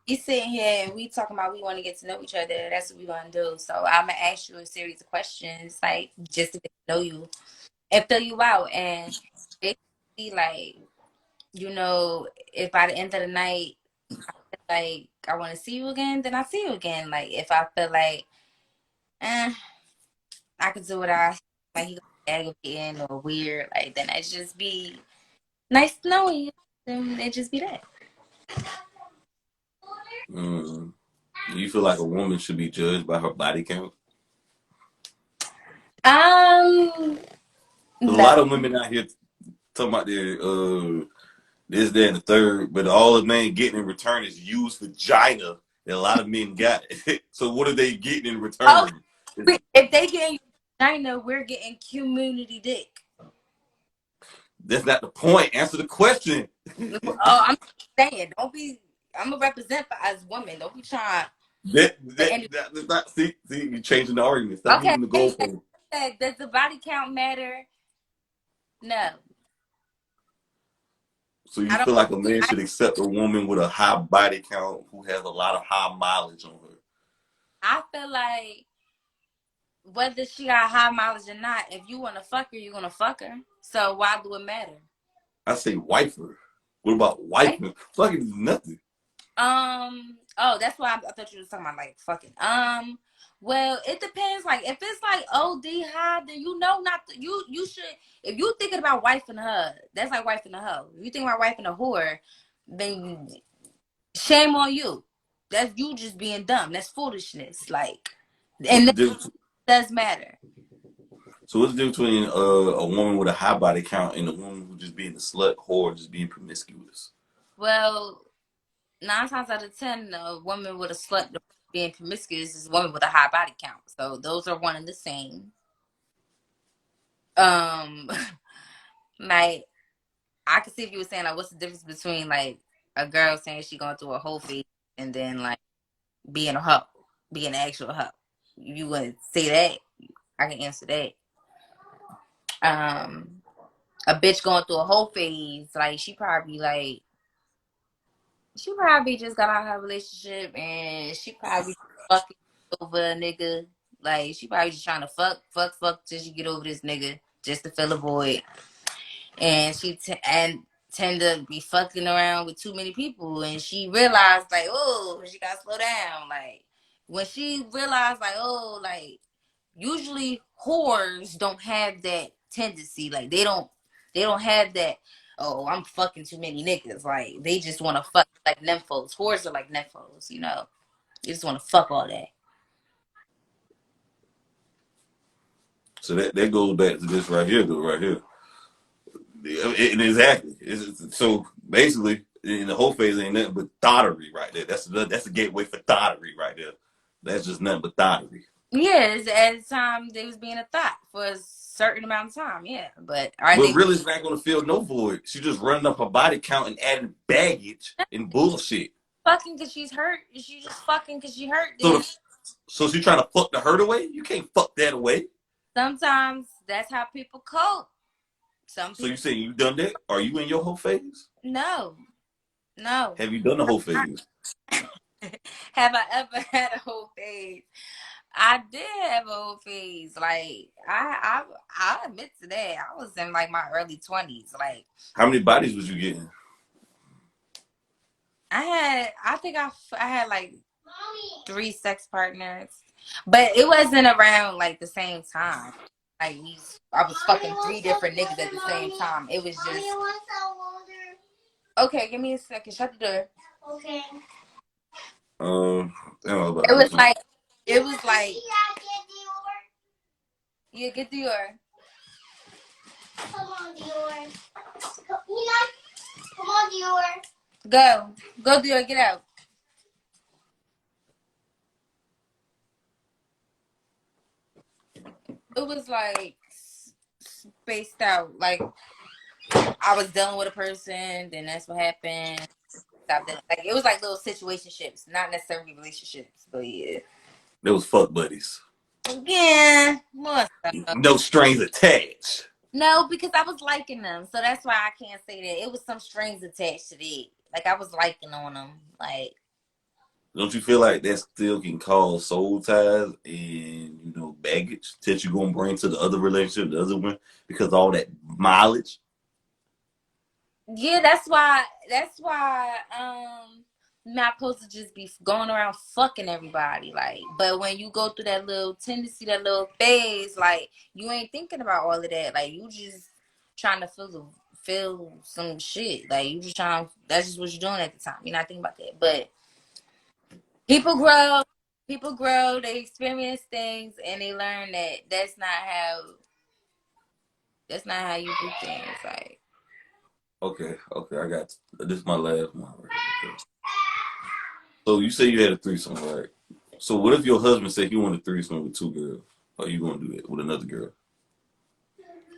we sitting here and we talking about we want to get to know each other, that's what we want to do. So I'm gonna ask you a series of questions, like just to get to know you and fill you out. And basically, like, if by the end of the night, like I want to see you again, then I see you again. Like if I feel like, eh, I could do what I like, he aggravating or weird, like then it just be nice knowing you. Then it just be that. Mm. Do you feel like a woman should be judged by her body count? Um, There's a lot no. of women out here talking about their this, that, and the third, but all the man getting in return is used vagina that a lot of men got. So what are they getting in Oh, return? if they getting China, we're getting community dick. That's not the point. Answer the question. Oh, I'm saying, don't be. I'm a represent for us women. Don't be trying to any. See, you're changing the argument. Stop Okay, moving the goalpost. does the body count matter? No, So you I don't. feel like a man I should accept a woman with a high body count who has a lot of high mileage on her? I feel like whether she got high mileage or not, if you want to fuck her, you're gonna fuck her. So why do it matter? I say wife her. What about Right? wifing? Fucking is nothing. Oh, that's why I thought you were talking about like fucking. Well, it depends. Like if it's like OD high, then you know not to, you should. If you thinking about wifing her, that's like wifing a hoe. If you think about wifing a whore, then shame on you. That's you just being dumb. That's foolishness. Like, What's and the that difference? does matter. So what's the difference between a woman with a high body count and a woman who just being a slut whore, just being promiscuous? Well, 9 times out of 10, a woman with a slut being promiscuous is a woman with a high body count. So those are one and the same. Um, like I could see if you were saying like, what's the difference between like a girl saying she going through a whole phase and then like being a hoe, being an actual hoe. You wouldn't say that. I can answer that. Um, a bitch going through a whole phase, like she probably just got out of her relationship and she probably fucking over a nigga. Like she probably just trying to fuck till she get over this nigga just to fill a void. And and tend to be fucking around with too many people. And she realized like, oh, she gotta slow down. Like when she realized like, oh, like usually whores don't have that tendency. Like they don't have that. Oh, I'm fucking too many niggas. Like they just want to fuck like nymphos. Whores are like nymphos, you know. They just want to fuck all that. So that goes back to this right here, though, right here. Exactly. So basically, in the whole phase ain't nothing but thottery right there. That's a gateway for thottery right there. That's just nothing but thottery. Yeah, at the time they was being a thought for a certain amount of time. Yeah, but are But they really, it's not going to fill no void. She just running up her body count and adding baggage and bullshit. fucking because she's hurt? She just fucking because she hurt. So, Then so she trying to fuck the hurt away? You can't fuck that away. sometimes that's how people cope. Some So you people saying you done that? Are you in your whole phase? no, no. Have you done the whole phase? Have I ever had a whole phase? I did have a whole phase. Like I admit to that. I was in like my early 20s. Like How many bodies was you getting? I think I had like 3 sex partners, but it wasn't around like the same time. Like I was fucking 3 different niggas at the same time. It was just okay. Give me a second. Shut the door. Okay. I don't know about It was this. like it was like yeah. Get the door. Come on, Dior. Come on, Dior. Go Dior. Get out. It was like spaced out. Like I was dealing with a person, then that's what happened. Like it was like little situationships, not necessarily relationships, but yeah. Those fuck buddies. Yeah, more stuff. No strings attached. No, because I was liking them, so that's why I can't say that. It was some strings attached to it. Like I was liking on them. Like Don't you feel like that still can cause soul ties and baggage that you're gonna bring to the other relationship, the other one, because all that mileage? yeah, that's why not supposed to just be going around fucking everybody. Like, but when you go through that little tendency, that little phase, like you ain't thinking about all of that. Like you just trying to feel some shit. Like you just trying. That's just what you're doing at the time. You're not thinking about that. But people grow. People grow. They experience things, and they learn that that's not how you do things. Like Okay, I got this is my last one. Right? Okay. So you say you had a threesome, right? So what if your husband said he wanted a threesome with 2 girls? Are you gonna do that with another girl?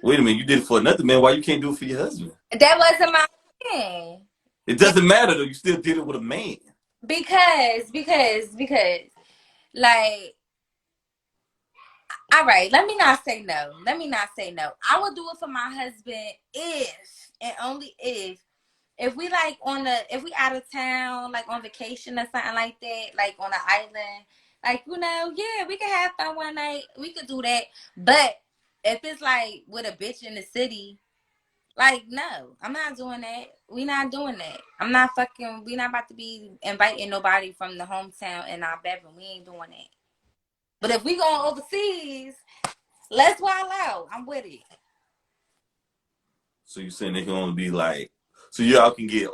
Wait a minute, you did it for another man. Why you can't do it for your husband? That wasn't my plan. It doesn't matter though. You still did it with a man. Because, like, all right, let me not say no. I would do it for my husband if and only if we like if we out of town, like on vacation or something like that, like on an island, like yeah, we could have fun one night. We could do that. But if it's like with a bitch in the city, like no, I'm not doing that. We not doing that. We not about to be inviting nobody from the hometown in our bedroom. We ain't doing that. But if we going overseas, let's wild out. I'm with it. So you saying they can only be like, so y'all can get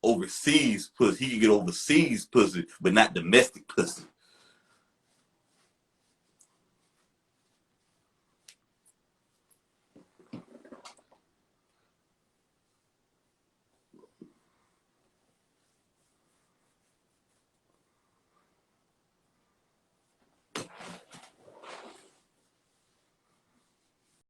overseas pussy. He can get overseas pussy, but not domestic pussy.